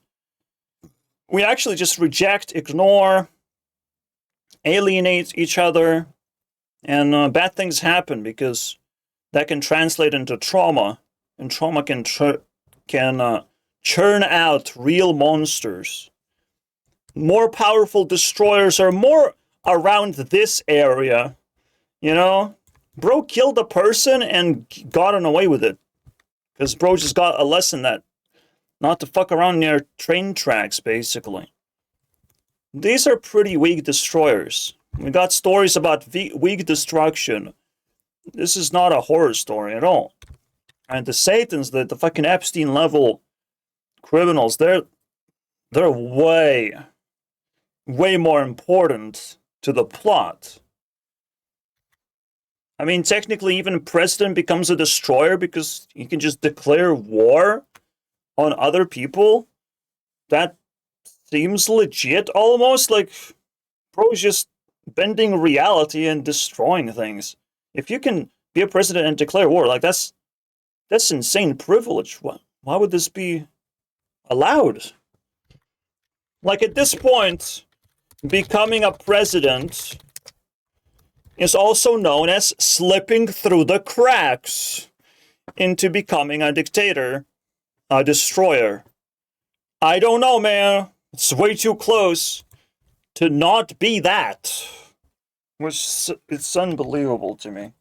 We actually just reject, ignore, alienate each other, and bad things happen because that can translate into trauma, and trauma can churn out real monsters. More powerful destroyers are more around this area, you know? Bro killed a person and gotten away with it. Because bro just got a lesson that not to fuck around near train tracks, basically. These are pretty weak destroyers. We got stories about weak destruction. This is not a horror story at all. And the Satans, the fucking Epstein level criminals, they're way more important to the plot. I mean, technically, even president becomes a destroyer because he can just declare war on other people. That seems legit, almost. Like, bro is just bending reality and destroying things. If you can be a president and declare war, like, that's insane privilege. Why would this be allowed? Like, at this point, becoming a president is also known as slipping through the cracks into becoming a dictator, a destroyer. I don't know, man. It's way too close to not be that. It's unbelievable to me.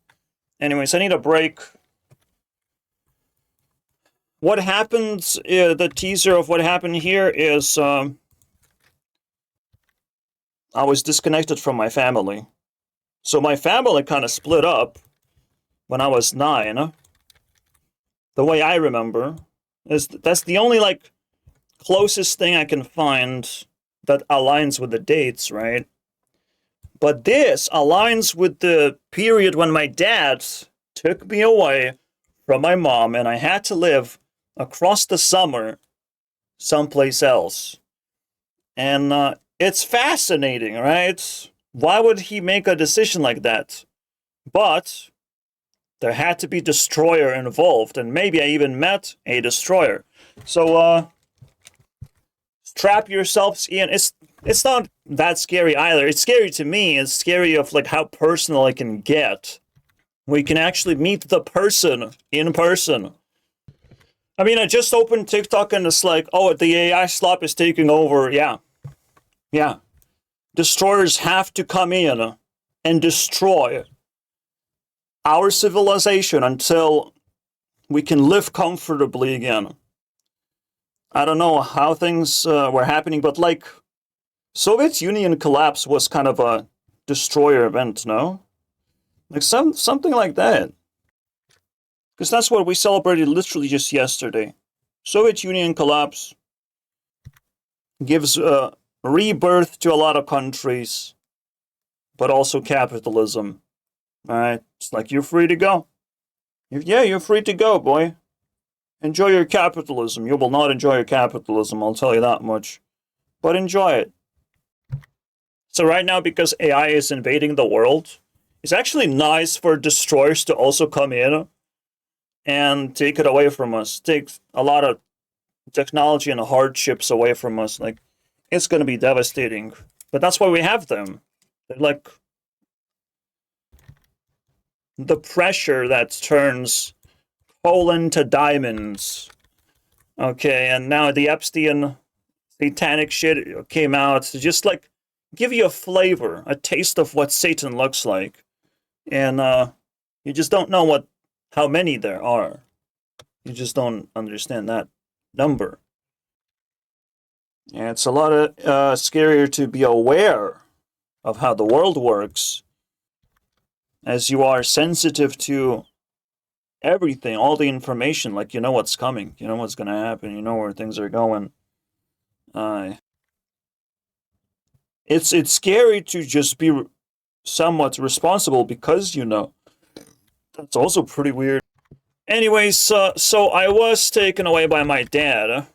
Anyways, I need a break. What happens, the teaser of what happened here is I was disconnected from my family. So my family kind of split up when I was 9. the way I remember, that's the only like closest thing I can find that aligns with the dates, right? But this aligns with the period when my dad took me away from my mom and I had to live across the summer someplace else. And it's fascinating, right? Why would he make a decision like that? But there had to be destroyer involved, and maybe I even met a destroyer. So strap yourselves in. It's not that scary either. It's scary to me. It's scary of like how personal it can get. We can actually meet the person in person. I mean, I just opened TikTok and it's like, oh, the AI slop is taking over. Yeah. Destroyers have to come in and destroy our civilization until we can live comfortably again. I don't know how things were happening, but like Soviet Union collapse was kind of a destroyer event, no? Like something like that. Because that's what we celebrated literally just yesterday. Soviet Union collapse gives rebirth to a lot of countries, but also capitalism. All right, it's like you're free to go. You're free to go, boy. Enjoy your capitalism. You will not enjoy your capitalism, I'll tell you that much. But enjoy it. So right now, because AI is invading the world, it's actually nice for destroyers to also come in and take it away from us. Take a lot of technology and hardships away from us. Like, it's going to be devastating. But that's why we have them. They're like the pressure that turns coal into diamonds. Okay, and now the Epstein satanic shit came out to just like give you a flavor, a taste of what Satan looks like. And you just don't know how many there are. You just don't understand that number. And it's a lot scarier to be aware of how the world works as you are sensitive to everything, all the information, like you know what's coming, you know what's going to happen, you know where things are going. It's scary to just be somewhat responsible because you know. That's also pretty weird. Anyways, so I was taken away by my dad,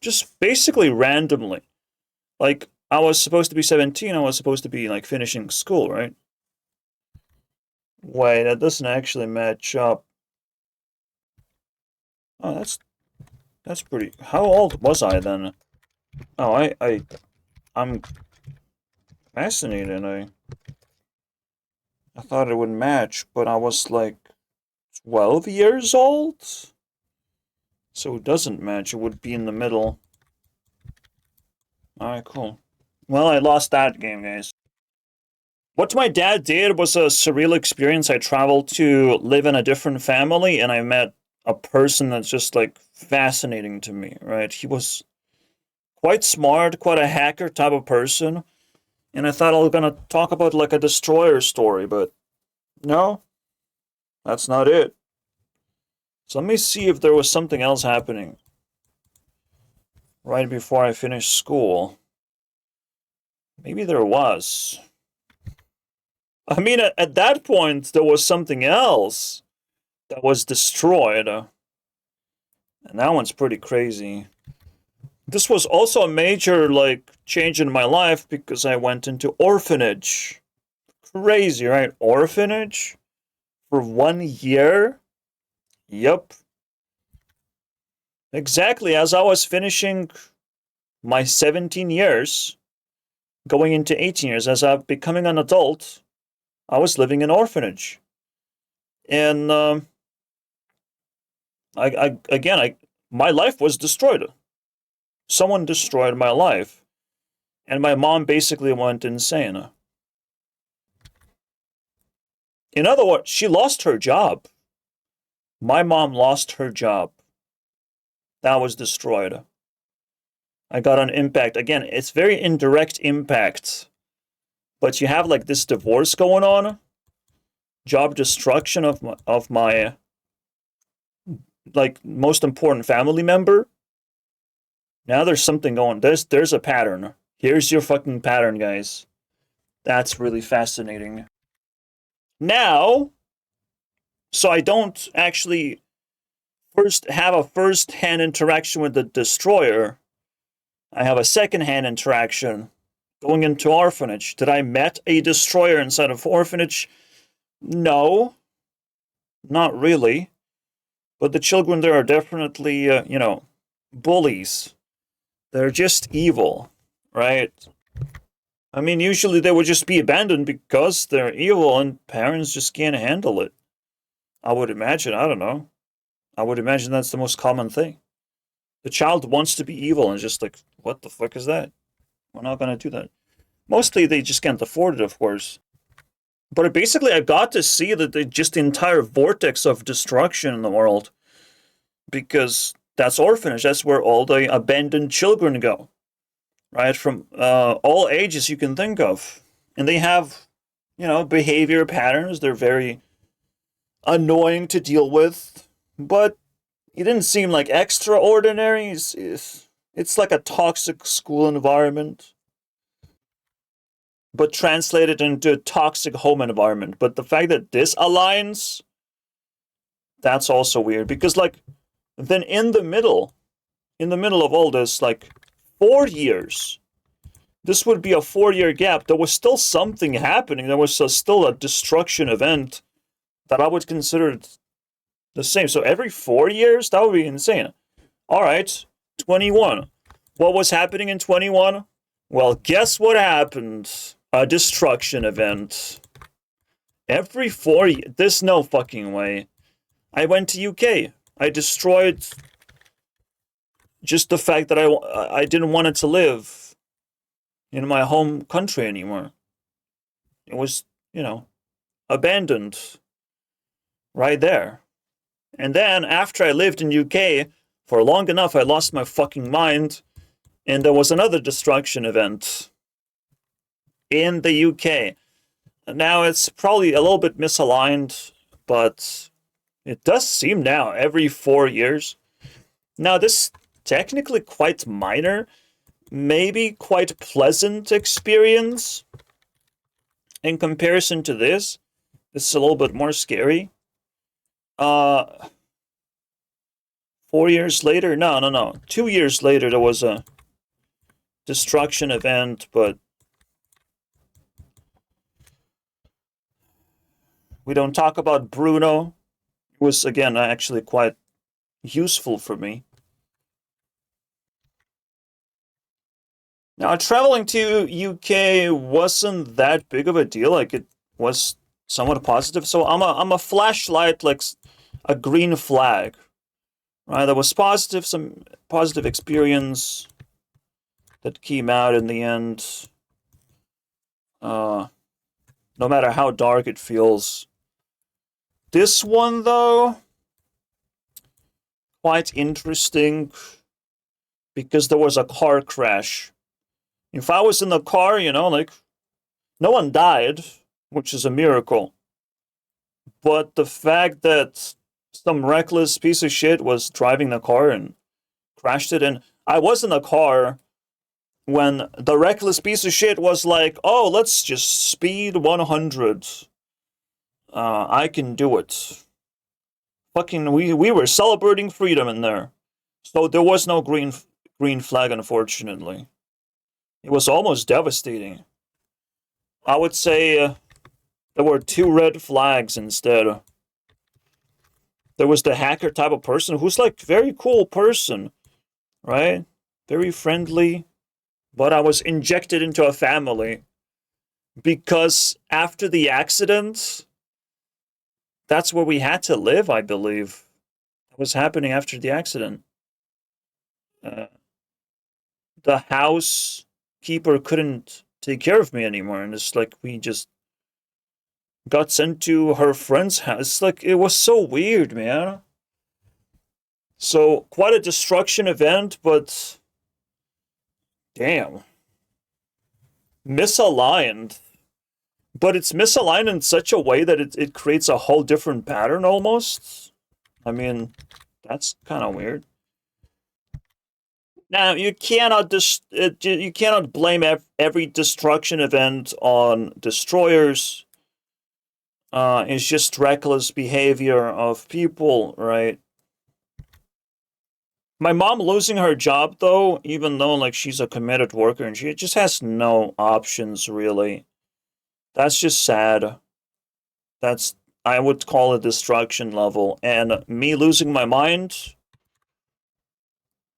just basically randomly. Like, I was supposed to be 17, I was supposed to be, like, finishing school, right? Wait, that doesn't actually match up. Oh, that's pretty... How old was I then? Oh, I'm fascinated. I thought it would match, but I was, like, 12 years old? So it doesn't match, it would be in the middle. Alright, cool. Well, I lost that game, guys. What my dad did was a surreal experience. I traveled to live in a different family, and I met a person that's just, like, fascinating to me, right? He was quite smart, quite a hacker type of person, and I thought I was gonna talk about, like, a destroyer story, but no, that's not it. So let me see if there was something else happening right before I finished school. Maybe there was. I mean, at that point, there was something else that was destroyed. And that one's pretty crazy. This was also a major, like, change in my life because I went into orphanage. Crazy, right? Orphanage? For 1 year? Yep. Exactly as I was finishing my 17 years, going into 18 years, as I'm becoming an adult, I was living in orphanage. And my life was destroyed. Someone destroyed my life. And my mom basically went insane. In other words, she lost her job. My mom lost her job. That was destroyed. I got an impact. Again, it's very indirect impact. But you have like this divorce going on. Job destruction of my like most important family member. Now there's something going. There's a pattern. Here's your fucking pattern, guys. That's really fascinating. Now, so I don't actually first have a first-hand interaction with the destroyer. I have a second-hand interaction going into orphanage. Did I met a destroyer inside of orphanage? No, not really. But the children there are definitely, bullies. They're just evil, right? I mean, usually they would just be abandoned because they're evil and parents just can't handle it. I would imagine, I don't know. I would imagine that's the most common thing. The child wants to be evil and just like, what the fuck is that? We're not gonna do that. Mostly they just can't afford it, of course. But basically I got to see that just the entire vortex of destruction in the world. Because that's orphanage, that's where all the abandoned children go. Right? From all ages you can think of. And they have, behavior patterns. They're very annoying to deal with. But it didn't seem like extraordinary. It's like a toxic school environment, but translated into a toxic home environment. But the fact that this aligns, that's also weird. Because, like, then in the middle of all this, like, 4 years, this would be a 4-year gap. There was still something happening. There was still a destruction event that I would consider the same. So every 4 years, that would be insane. All right, 21. What was happening in 21? Well, guess what happened? A destruction event. Every 4 years. There's no fucking way. I went to UK. I destroyed just the fact that I didn't want it to live in my home country anymore. It was, abandoned right there. And then after I lived in UK for long enough, I lost my fucking mind, and there was another destruction event in the UK. Now it's probably a little bit misaligned, but it does seem now every 4 years. Now this technically quite minor, maybe quite pleasant experience in comparison to this. This is a little bit more scary. 4 years later, no. 2 years later, there was a destruction event, but we don't talk about Bruno. It was, again, actually quite useful for me. Now, traveling to UK wasn't that big of a deal. Like, it was somewhat positive. So I'm a flashlight, like a green flag. Right, there was some positive experience that came out in the end. No matter how dark it feels. This one, though, quite interesting because there was a car crash. If I was in the car, like, no one died, which is a miracle. But the fact that some reckless piece of shit was driving the car and crashed it, and I was in the car when the reckless piece of shit was like, oh, let's just speed 100. I can do it. Fucking, we were celebrating freedom in there. So there was no green flag, unfortunately. It was almost devastating. I would say there were 2 red flags instead. There was the hacker type of person who's like very cool person, right? Very friendly. But I was injected into a family because after the accident, that's where we had to live, I believe. What was happening after the accident? The housekeeper couldn't take care of me anymore, and it's like we just got sent to her friend's house. It's like, it was so weird, man. So, quite a destruction event, but damn. Misaligned. But it's misaligned in such a way that it creates a whole different pattern almost. I mean, That's kind of weird. Now you cannot you cannot blame every destruction event on destroyers. It's just reckless behavior of people, right? My mom losing her job though, even though like she's a committed worker and she just has no options really. That's just sad. That's I would call it destruction level. And me losing my mind,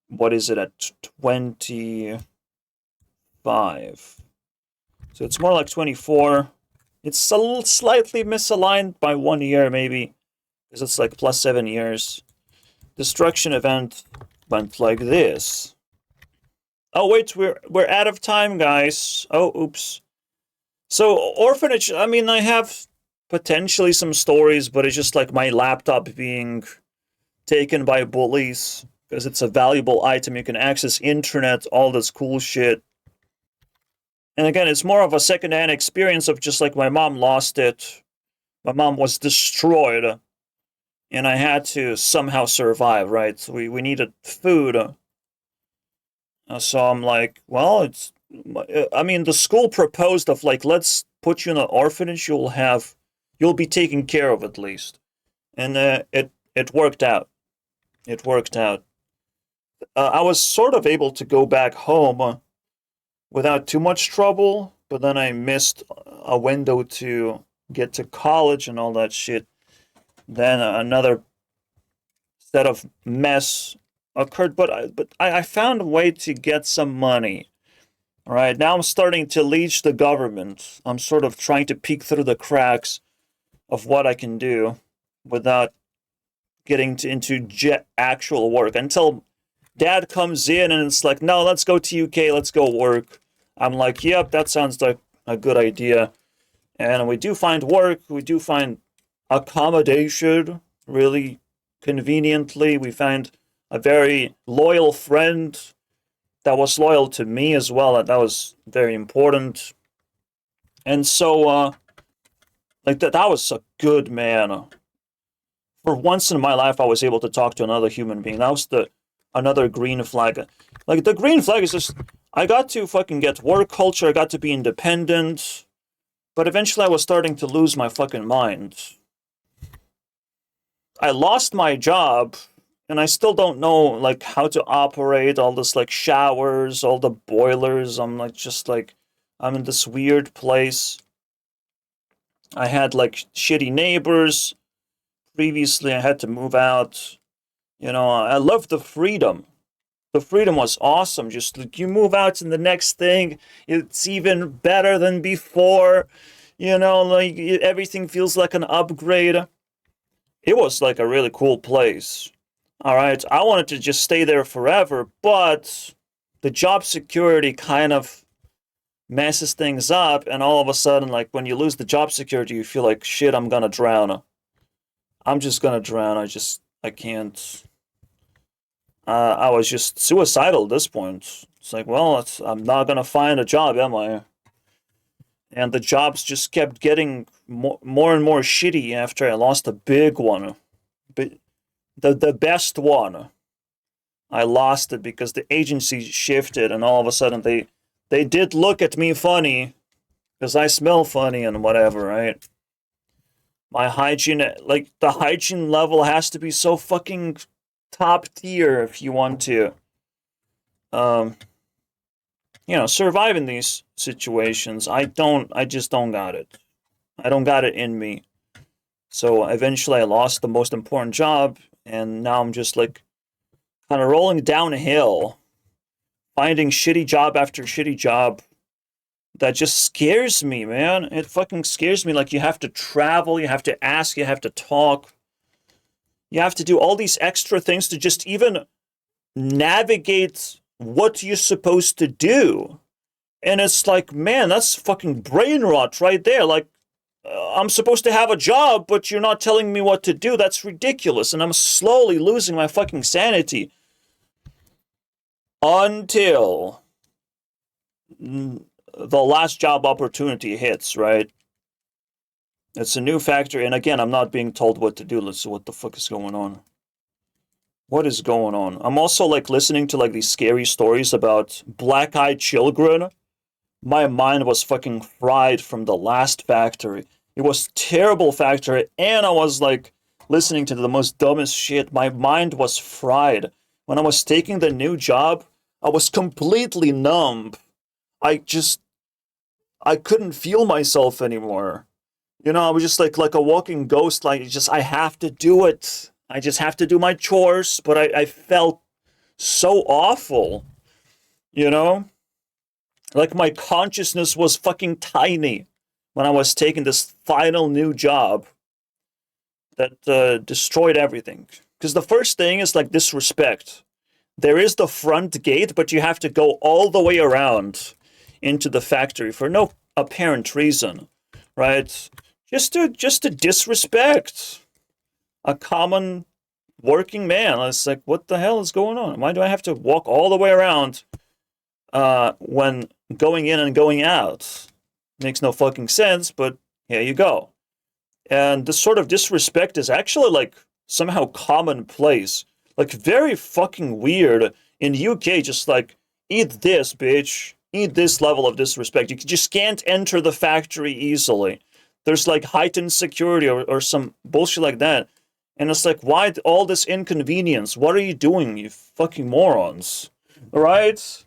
what is it at 25? So it's more like 24. It's a little slightly misaligned by 1 year maybe, because it's like plus 7 years. Destruction event went like this. Oh wait, we're out of time, guys. Oh, oops. So orphanage. I mean, I have potentially some stories, but it's just like my laptop being taken by bullies because it's a valuable item. You can access internet, all this cool shit. And again, it's more of a secondhand experience of just like my mom lost it. My mom was destroyed, and I had to somehow survive, right? So we needed food. So I'm like, well, I mean, the school proposed of like, let's put you in an orphanage. You'll be taken care of at least, and it worked out. It worked out. I was sort of able to go back home without too much trouble, but then I missed a window to get to college and all that shit. Then another set of mess occurred, but I found a way to get some money. All right, now I'm starting to leech the government. I'm sort of trying to peek through the cracks of what I can do without getting into actual work until dad comes in and it's like, no, let's go to UK, let's go work. I'm like, yep, that sounds like a good idea. And we do find work, we do find accommodation really conveniently. We find a very loyal friend that was loyal to me as well. That was very important. And so, like that was a good man. For once in my life, I was able to talk to another human being. That was the another green flag. Like the green flag is just I got to fucking get work culture. I got to be independent. But eventually, I was starting to lose my fucking mind. I lost my job, and I still don't know like how to operate all this like showers, all the boilers. I'm like just like I'm in this weird place. I had like shitty neighbors. Previously, I had to move out. You know, I love the freedom. The freedom was awesome. Just like you move out to the next thing, it's even better than before. You know, like everything feels like an upgrade. It was like a really cool place. All right, I wanted to just stay there forever, but the job security kind of messes things up, and all of a sudden, like when you lose the job security, you feel like shit. I'm gonna drown. I'm just gonna drown. I can't. I was just suicidal at this point. It's like, well, I'm not gonna find a job, am I? And the jobs just kept getting more and more shitty after I lost a big one. But the best one, I lost it because the agency shifted, and all of a sudden they did look at me funny because I smell funny and whatever, right? My hygiene, like the hygiene level, has to be so fucking top tier if you want to, um, survive in these situations. I just don't got it. I don't got it in me. So eventually I lost the most important job, and now I'm just like kind of rolling downhill, finding shitty job after shitty job. That just scares me, man. It fucking scares me. Like you have to travel, you have to ask, you have to talk, you have to do all these extra things to just even navigate what you're supposed to do. And it's like, man, that's fucking brain rot right there. Like, I'm supposed to have a job, but you're not telling me what to do. That's ridiculous. And I'm slowly losing my fucking sanity. Until the last job opportunity hits, right? It's a new factory. And again, I'm not being told what to do. Let's see what the fuck is going on. What is going on? I'm also like listening to like these scary stories about black-eyed children. My mind was fucking fried from the last factory. It was terrible factory, and I was like listening to the most dumbest shit. My mind was fried. When I was taking the new job, I was completely numb. I just I couldn't feel myself anymore. You know, I was just like a walking ghost, like just I have to do it. I just have to do my chores, but I felt so awful, you know? Like my consciousness was fucking tiny when I was taking this final new job that destroyed everything. Because the first thing is like disrespect. There is the front gate, but you have to go all the way around into the factory for no apparent reason, right? Just to disrespect a common working man. It's like, what the hell is going on? Why do I have to walk all the way around when going in and going out? Makes no fucking sense, but here you go. And this sort of disrespect is actually like somehow commonplace. Like very fucking weird in UK, just like, eat this, bitch. Eat this level of disrespect. You just can't enter the factory easily. There's like heightened security or some bullshit like that. And it's like, why all this inconvenience? What are you doing, you fucking morons? Right?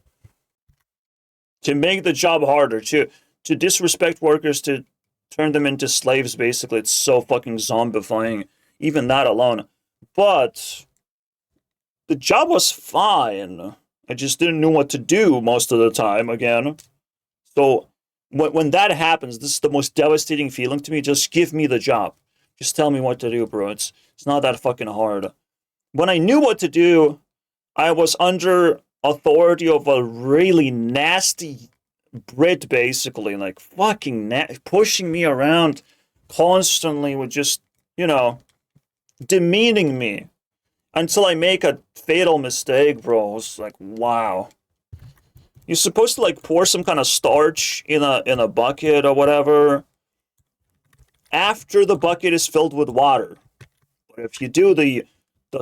To make the job harder, to disrespect workers, to turn them into slaves, basically. It's so fucking zombifying, even that alone. But the job was fine. I just didn't know what to do most of the time, again. So when that happens, this is the most devastating feeling to me. Just give me the job. Just tell me what to do, bro. It's not that fucking hard. When I knew what to do, I was under authority of a really nasty Brit, basically, like fucking pushing me around constantly with just, you know, demeaning me until I make a fatal mistake, bro. It's like, wow. You're supposed to like pour some kind of starch in a bucket or whatever after the bucket is filled with water. But if you do the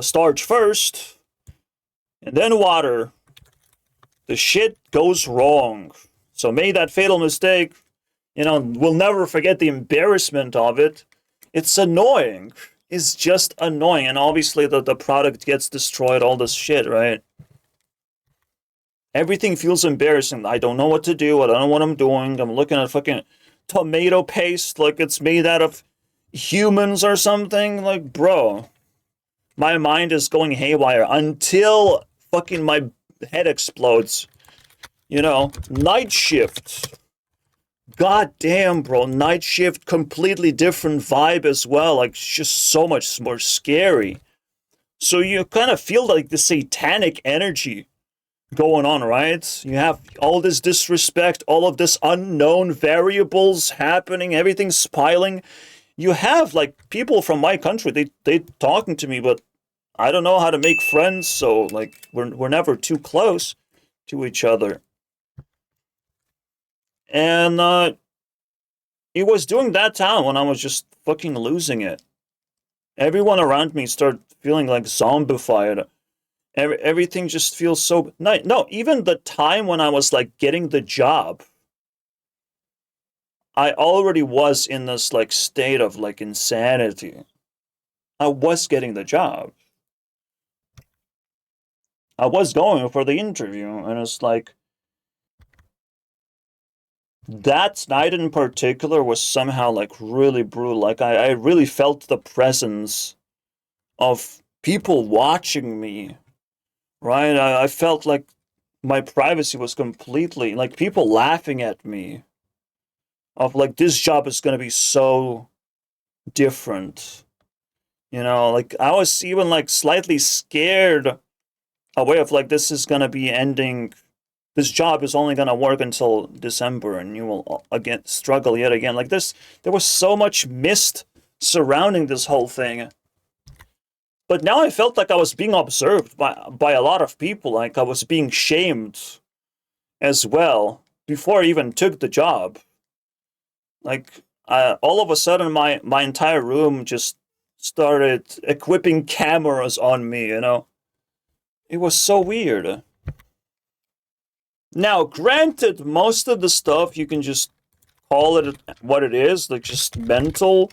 starch first and then water, the shit goes wrong. So made that fatal mistake, you know, we'll never forget the embarrassment of it. It's annoying. It's just annoying. And obviously the product gets destroyed, all this shit, right? Everything feels embarrassing. I don't know what to do. I don't know what I'm doing. I'm looking at fucking tomato paste like it's made out of humans or something. Like, bro, my mind is going haywire until fucking my head explodes. You know, night shift. God damn, bro. Night shift, completely different vibe as well. Like, it's just so much more scary. So you kind of feel like the satanic energy going on, right? You have all this disrespect, all of this unknown variables happening, everything's piling. You have like people from my country, they talking to me, but I don't know how to make friends, so like we're never too close to each other. And it was during that time when I was just fucking losing it. Everyone around me started feeling like zombified. Everything just feels so no, even the time when I was like getting the job, I already was in this like state of like insanity. I was getting the job. I was going for the interview, and it's like that night in particular was somehow like really brutal. Like I really felt the presence of people watching me, right? I felt like my privacy was completely like people laughing at me of like this job is gonna be so different. You know, like I was even like slightly scared away of like this is gonna be ending. This job is only gonna work until December, and you will again struggle yet again. Like this, there was so much mist surrounding this whole thing. But now I felt like I was being observed by a lot of people. Like I was being shamed as well before I even took the job. Like all of a sudden, my entire room just started equipping cameras on me. You know, It was so weird. Now, granted, most of the stuff you can just call it what it is, like just mental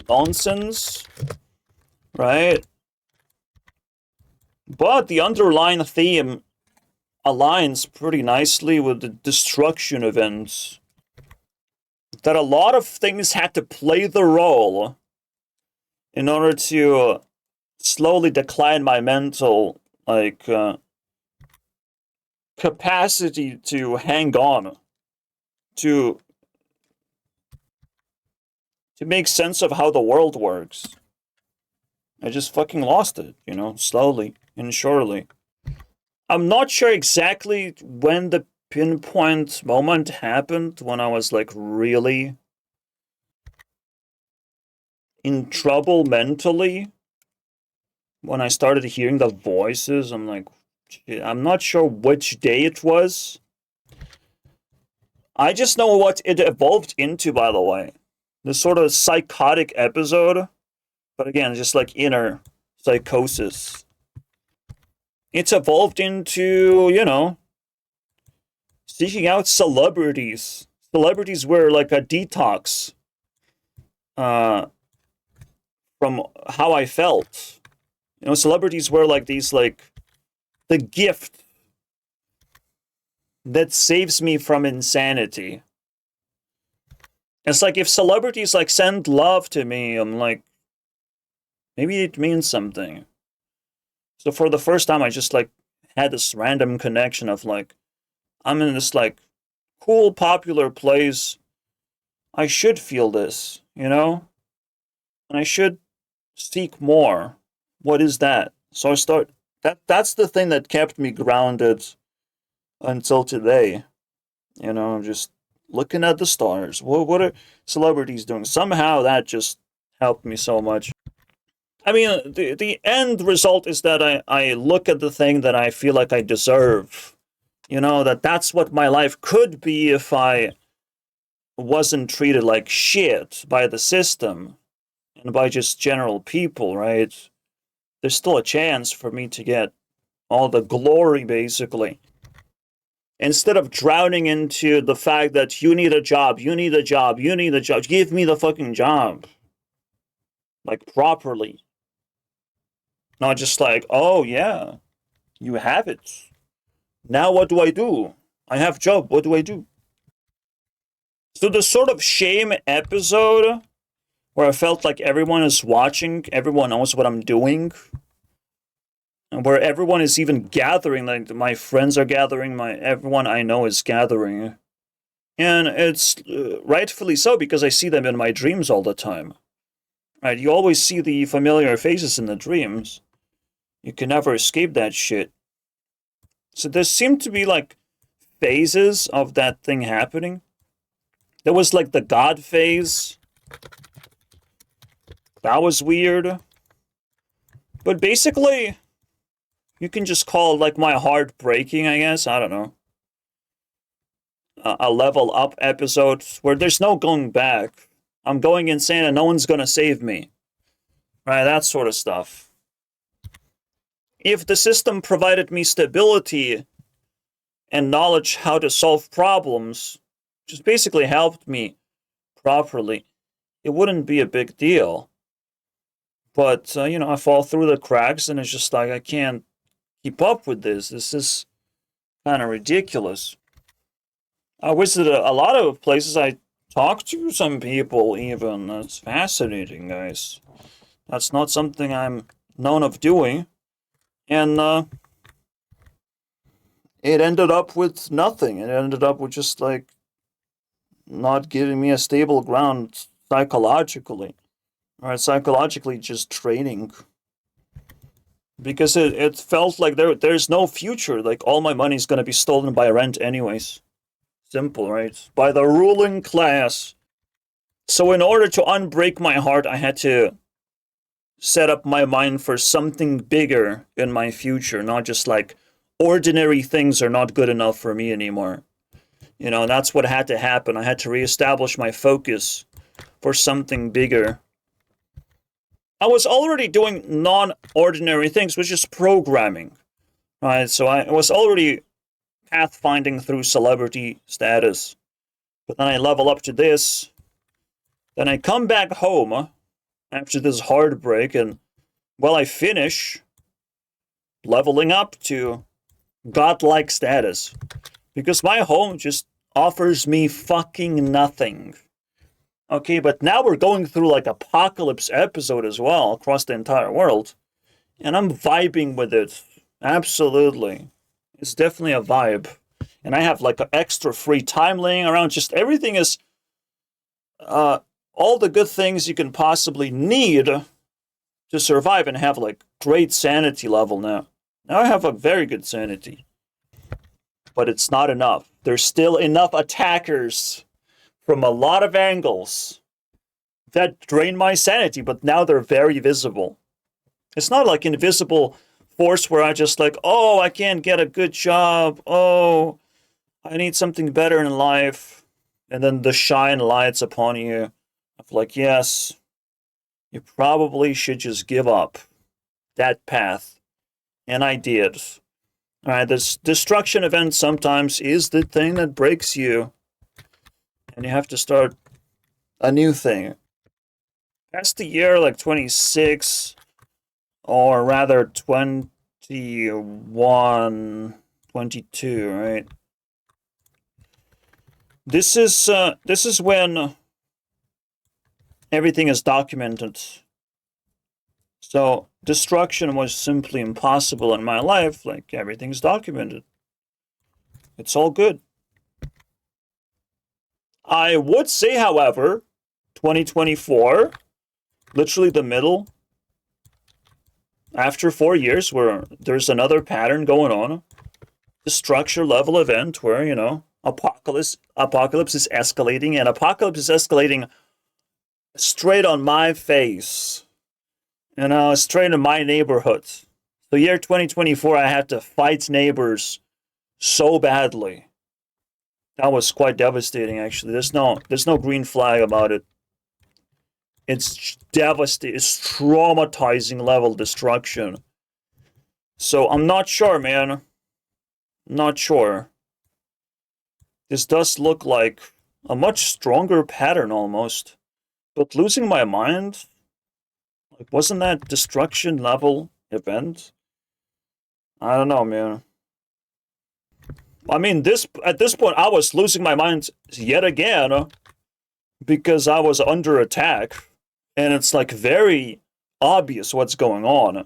nonsense, right? But the underlying theme aligns pretty nicely with the destruction events. That a lot of things had to play the role in order to slowly decline my mental, like, capacity to hang on, to make sense of how the world works. I just fucking lost it, slowly and surely. I'm not sure exactly when the pinpoint moment happened when I was like really in trouble mentally. When I started hearing the voices, I'm like, shit, I'm not sure which day it was. I just know what it evolved into, by the way. This sort of psychotic episode. But again, just like inner psychosis. It's evolved into, seeking out celebrities. Celebrities were like a detox from how I felt. Celebrities were like these, like, the gift that saves me from insanity. It's like if celebrities like send love to me, I'm like, maybe it means something. So for the first time, I just like had this random connection of like, I'm in this like cool, popular place. I should feel this, and I should seek more. What is that? So I start. That's the thing that kept me grounded until today. Just looking at the stars. What are celebrities doing? Somehow that just helped me so much. I mean, the end result is that I look at the thing that I feel like I deserve. That's what my life could be if I wasn't treated like shit by the system and by just general people, right? There's still a chance for me to get all the glory, basically. Instead of drowning into the fact that you need a job, you need a job, you need a job, give me the fucking job. Like, properly. Not just like, oh yeah, you have it. Now what do I do? I have job, what do I do? So the sort of shame episode where I felt like everyone is watching, everyone knows what I'm doing, and where everyone is even gathering, like my friends are gathering, everyone I know is gathering. And it's rightfully so because I see them in my dreams all the time. Right? You always see the familiar faces in the dreams. You can never escape that shit. So there seemed to be like phases of that thing happening. There was like the God phase. That was weird. But basically, you can just call like my heart breaking, I guess. I don't know. A level up episode where there's no going back. I'm going insane and no one's gonna save me. Right, that sort of stuff. If the system provided me stability and knowledge how to solve problems, just basically helped me properly, it wouldn't be a big deal. But, I fall through the cracks and it's just like, I can't keep up with this. This is kind of ridiculous. I visited a lot of places. I talked to some people even. That's fascinating, guys. That's not something I'm known of doing. And it ended up with nothing. It ended up with just like not giving me a stable ground psychologically. Right, psychologically just draining. Because it felt like there's no future. Like all my money's gonna be stolen by rent anyways. Simple, right? By the ruling class. So in order to unbreak my heart, I had to set up my mind for something bigger in my future, not just like ordinary things are not good enough for me anymore. That's what had to happen. I had to reestablish my focus for something bigger. I was already doing non-ordinary things, which is programming. Right, so I was already pathfinding through celebrity status, but then I level up to this. Then I come back home after this heartbreak, and well, I finish leveling up to godlike status because my home just offers me fucking nothing. Okay, but now we're going through like apocalypse episode as well across the entire world, and I'm vibing with it. Absolutely. It's definitely a vibe. And I have like an extra free time laying around. Just everything is all the good things you can possibly need to survive and have like great sanity level now. Now I have a very good sanity. But it's not enough. There's still enough attackers from a lot of angles that drain my sanity, but now they're very visible. It's not like invisible force where I just like, oh, I can't get a good job. Oh, I need something better in life. And then the shine lights upon you of like, yes, you probably should just give up that path. And I did. All right, this destruction event sometimes is the thing that breaks you. And you have to start a new thing. Past the year like 26, or rather 21, 22, right? This is when everything is documented. So destruction was simply impossible in my life. Like everything's documented. It's all good. I would say, however, 2024, literally the middle, after 4 years, where there's another pattern going on, the structure level event where, you know, apocalypse is escalating, and apocalypse is escalating straight on my face, you know, straight in my neighborhood. The year 2024, I had to fight neighbors so badly. That was quite devastating, actually. There's no green flag about it. It's devastating. It's traumatizing level destruction. So I'm not sure, man. Not sure. This does look like a much stronger pattern almost. But losing my mind, like, wasn't that destruction level event? I don't know, man. I mean, at this point, I was losing my mind yet again because I was under attack, and it's like very obvious what's going on,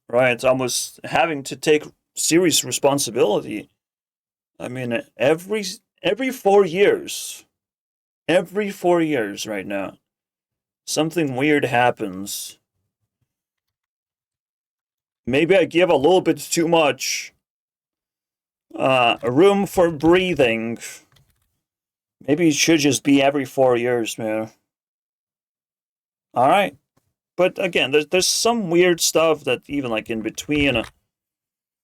right? I was having to take serious responsibility. I mean, every 4 years, every 4 years right now, something weird happens. Maybe I give a little bit too much room for breathing. Maybe it should just be every 4 years, man. All right. But again, there's some weird stuff that even like in between,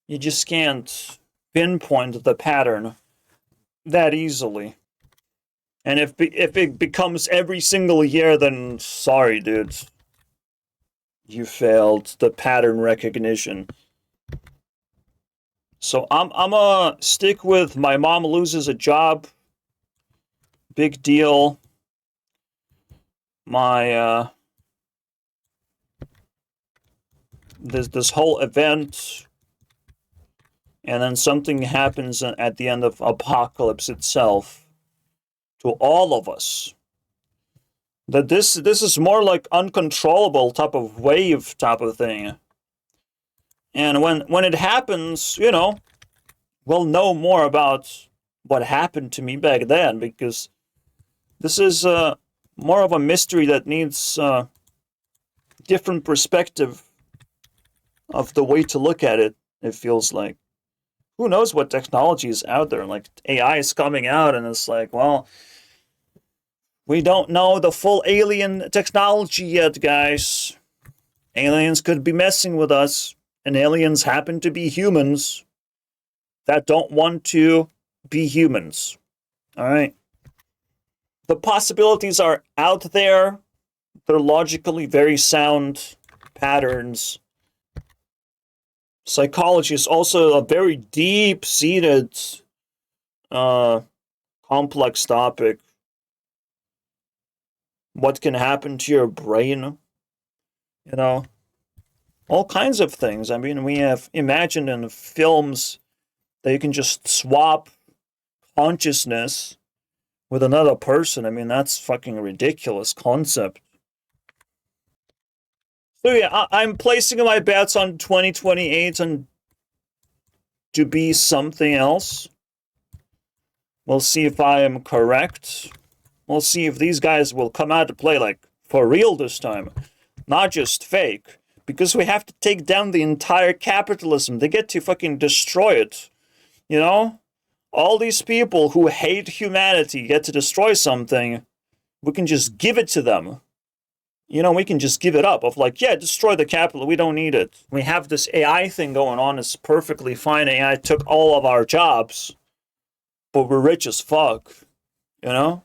you just can't pinpoint the pattern that easily. And if it becomes every single year, then sorry, dude. You failed the pattern recognition. So I'm gonna stick with my mom loses a job. Big deal. My this whole event, and then something happens at the end of apocalypse itself to all of us. That this is more like uncontrollable type of wave type of thing. And when it happens, you know, we'll know more about what happened to me back then, because this is more of a mystery that needs different perspective of the way to look at it. It feels like, who knows what technology is out there? Like AI is coming out, and it's like, well, we don't know the full alien technology yet, guys. Aliens could be messing with us, and aliens happen to be humans that don't want to be humans. All right. The possibilities are out there. They're logically very sound patterns. psychology is also a very deep-seated, uh, complex topic. What can happen to your brain? You know, all kinds of things. I mean, we have imagined in films that you can just swap consciousness with another person. I mean, that's fucking ridiculous concept. So yeah, I'm placing my bets on 2028 and to be something else. We'll see if I am correct. We'll see if these guys will come out to play like for real this time, not just fake. Because we have to take down the entire capitalism. They get to fucking destroy it. You know? All these people who hate humanity get to destroy something. We can just give it to them. You know, we can just give it up of like, yeah, destroy the capital. We don't need it. We have this AI thing going on. It's perfectly fine. AI took all of our jobs, but we're rich as fuck, you know?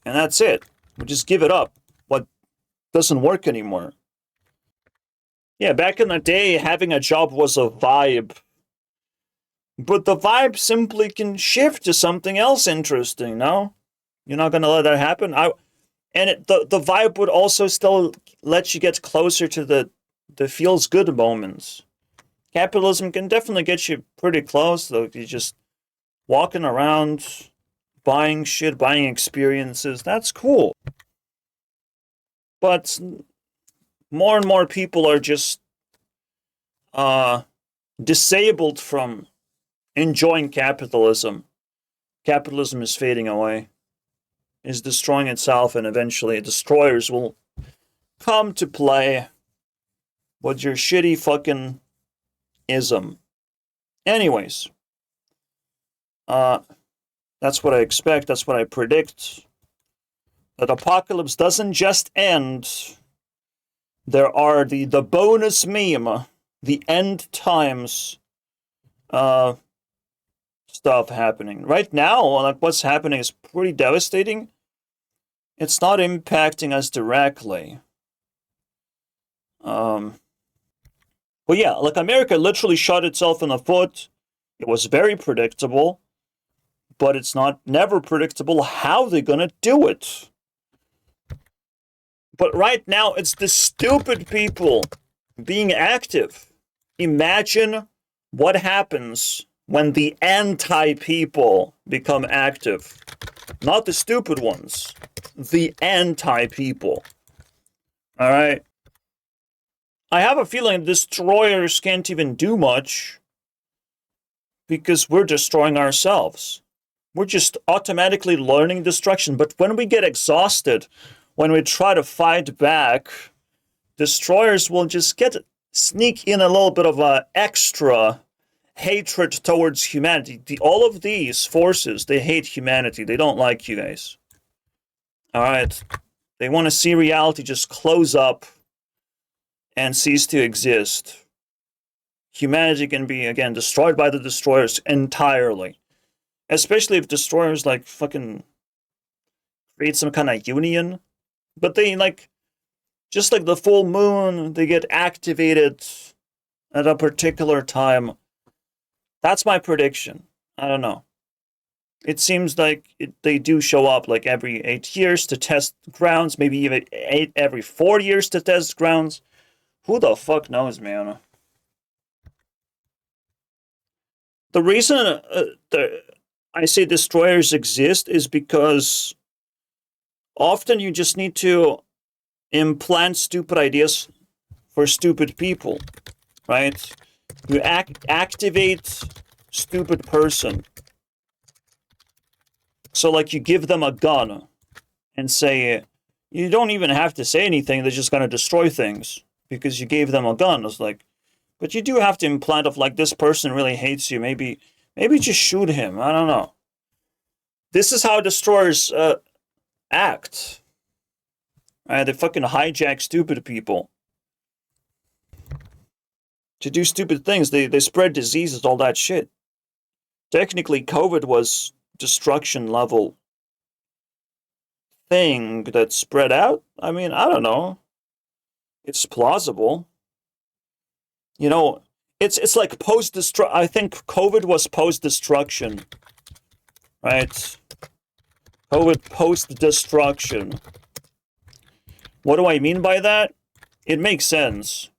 And that's it. We just give it up. What doesn't work anymore. Yeah, back in the day, having a job was a vibe. But the vibe simply can shift to something else interesting, no? You're not gonna let that happen? The vibe would also still let you get closer to the feels good moments. Capitalism can definitely get you pretty close, though. You're just walking around, buying shit, buying experiences. That's cool. But more and more people are just disabled from enjoying capitalism. Capitalism is fading away, is destroying itself, and eventually destroyers will come to play with your shitty fucking ism. Anyways, that's what I expect, that's what I predict. That apocalypse doesn't just end. There are the bonus meme, the end times stuff happening. Right now, like what's happening is pretty devastating. It's not impacting us directly. But yeah, like America literally shot itself in the foot. It was very predictable, but it's never predictable how they're gonna do it. But right now, it's the stupid people being active. Imagine what happens when the anti-people become active. Not the stupid ones. The anti-people. Alright? I have a feeling destroyers can't even do much because we're destroying ourselves. We're just automatically learning destruction. But when we get exhausted, when we try to fight back, destroyers will just sneak in a little bit of a extra hatred towards humanity. All of these forces, they hate humanity. They don't like you guys. Alright? They want to see reality just close up and cease to exist. Humanity can be, again, destroyed by the destroyers entirely. Especially if destroyers, like, fucking create some kind of union. But they, like, just like the full moon, they get activated at a particular time. That's my prediction. I don't know. It seems like they do show up like every 8 years to test grounds, maybe even every 4 years to test grounds. Who the fuck knows, man? The reason I say destroyers exist is because often you just need to implant stupid ideas for stupid people, right? You activate stupid person. So, like, you give them a gun and say, you don't even have to say anything, they're just going to destroy things because you gave them a gun. It's like, but you do have to implant of, like, this person really hates you. Maybe just shoot him. I don't know. This is how destroyers act. Right? They fucking hijack stupid people to do stupid things. They spread diseases, all that shit. Technically, COVID was destruction level thing that spread out. I mean, I don't know. It's plausible. You know, It's like post-destruct. I think COVID was post-destruction, right? COVID post-destruction. What do I mean by that? It makes sense.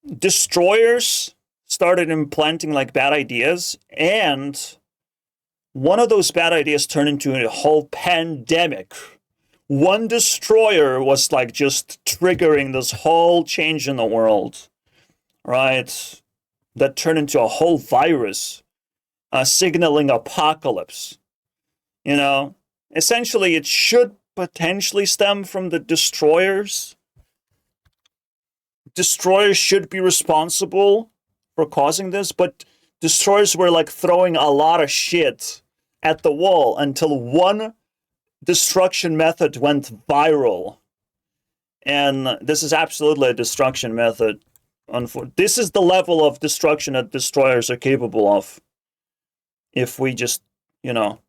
Destroyers started implanting like bad ideas, and one of those bad ideas turned into a whole pandemic. One destroyer was like just triggering this whole change in the world, right? That turned into a whole virus, signaling apocalypse. You know, essentially, it should potentially stem from the destroyers. Destroyers should be responsible for causing this, but destroyers were like throwing a lot of shit at the wall until one destruction method went viral. And this is absolutely a destruction method. This is the level of destruction that destroyers are capable of. If we just, you know,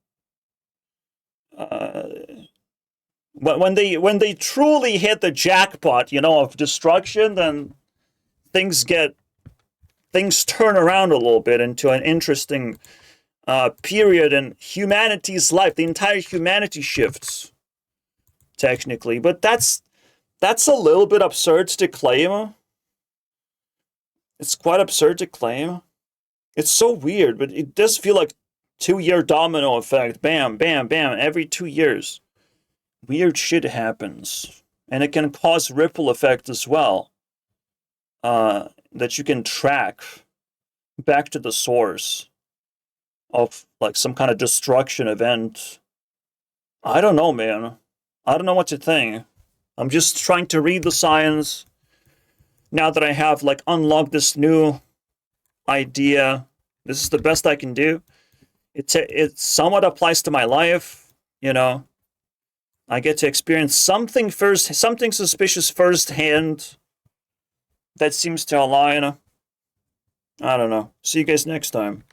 when they truly hit the jackpot, you know, of destruction, then things turn around a little bit into an interesting period in humanity's life. The entire humanity shifts, technically. But that's a little bit absurd to claim. It's quite absurd to claim. It's so weird, but it does feel like 2-year domino effect. Bam, bam, bam. Every 2 years, weird shit happens. And it can cause ripple effect as well. That you can track back to the source of like some kind of destruction event. I don't know, man. I don't know what to think. I'm just trying to read the science now that I have like unlocked this new idea. This is the best I can do. It somewhat applies to my life, you know. I get to experience something suspicious firsthand that seems to align. I don't know. See you guys next time.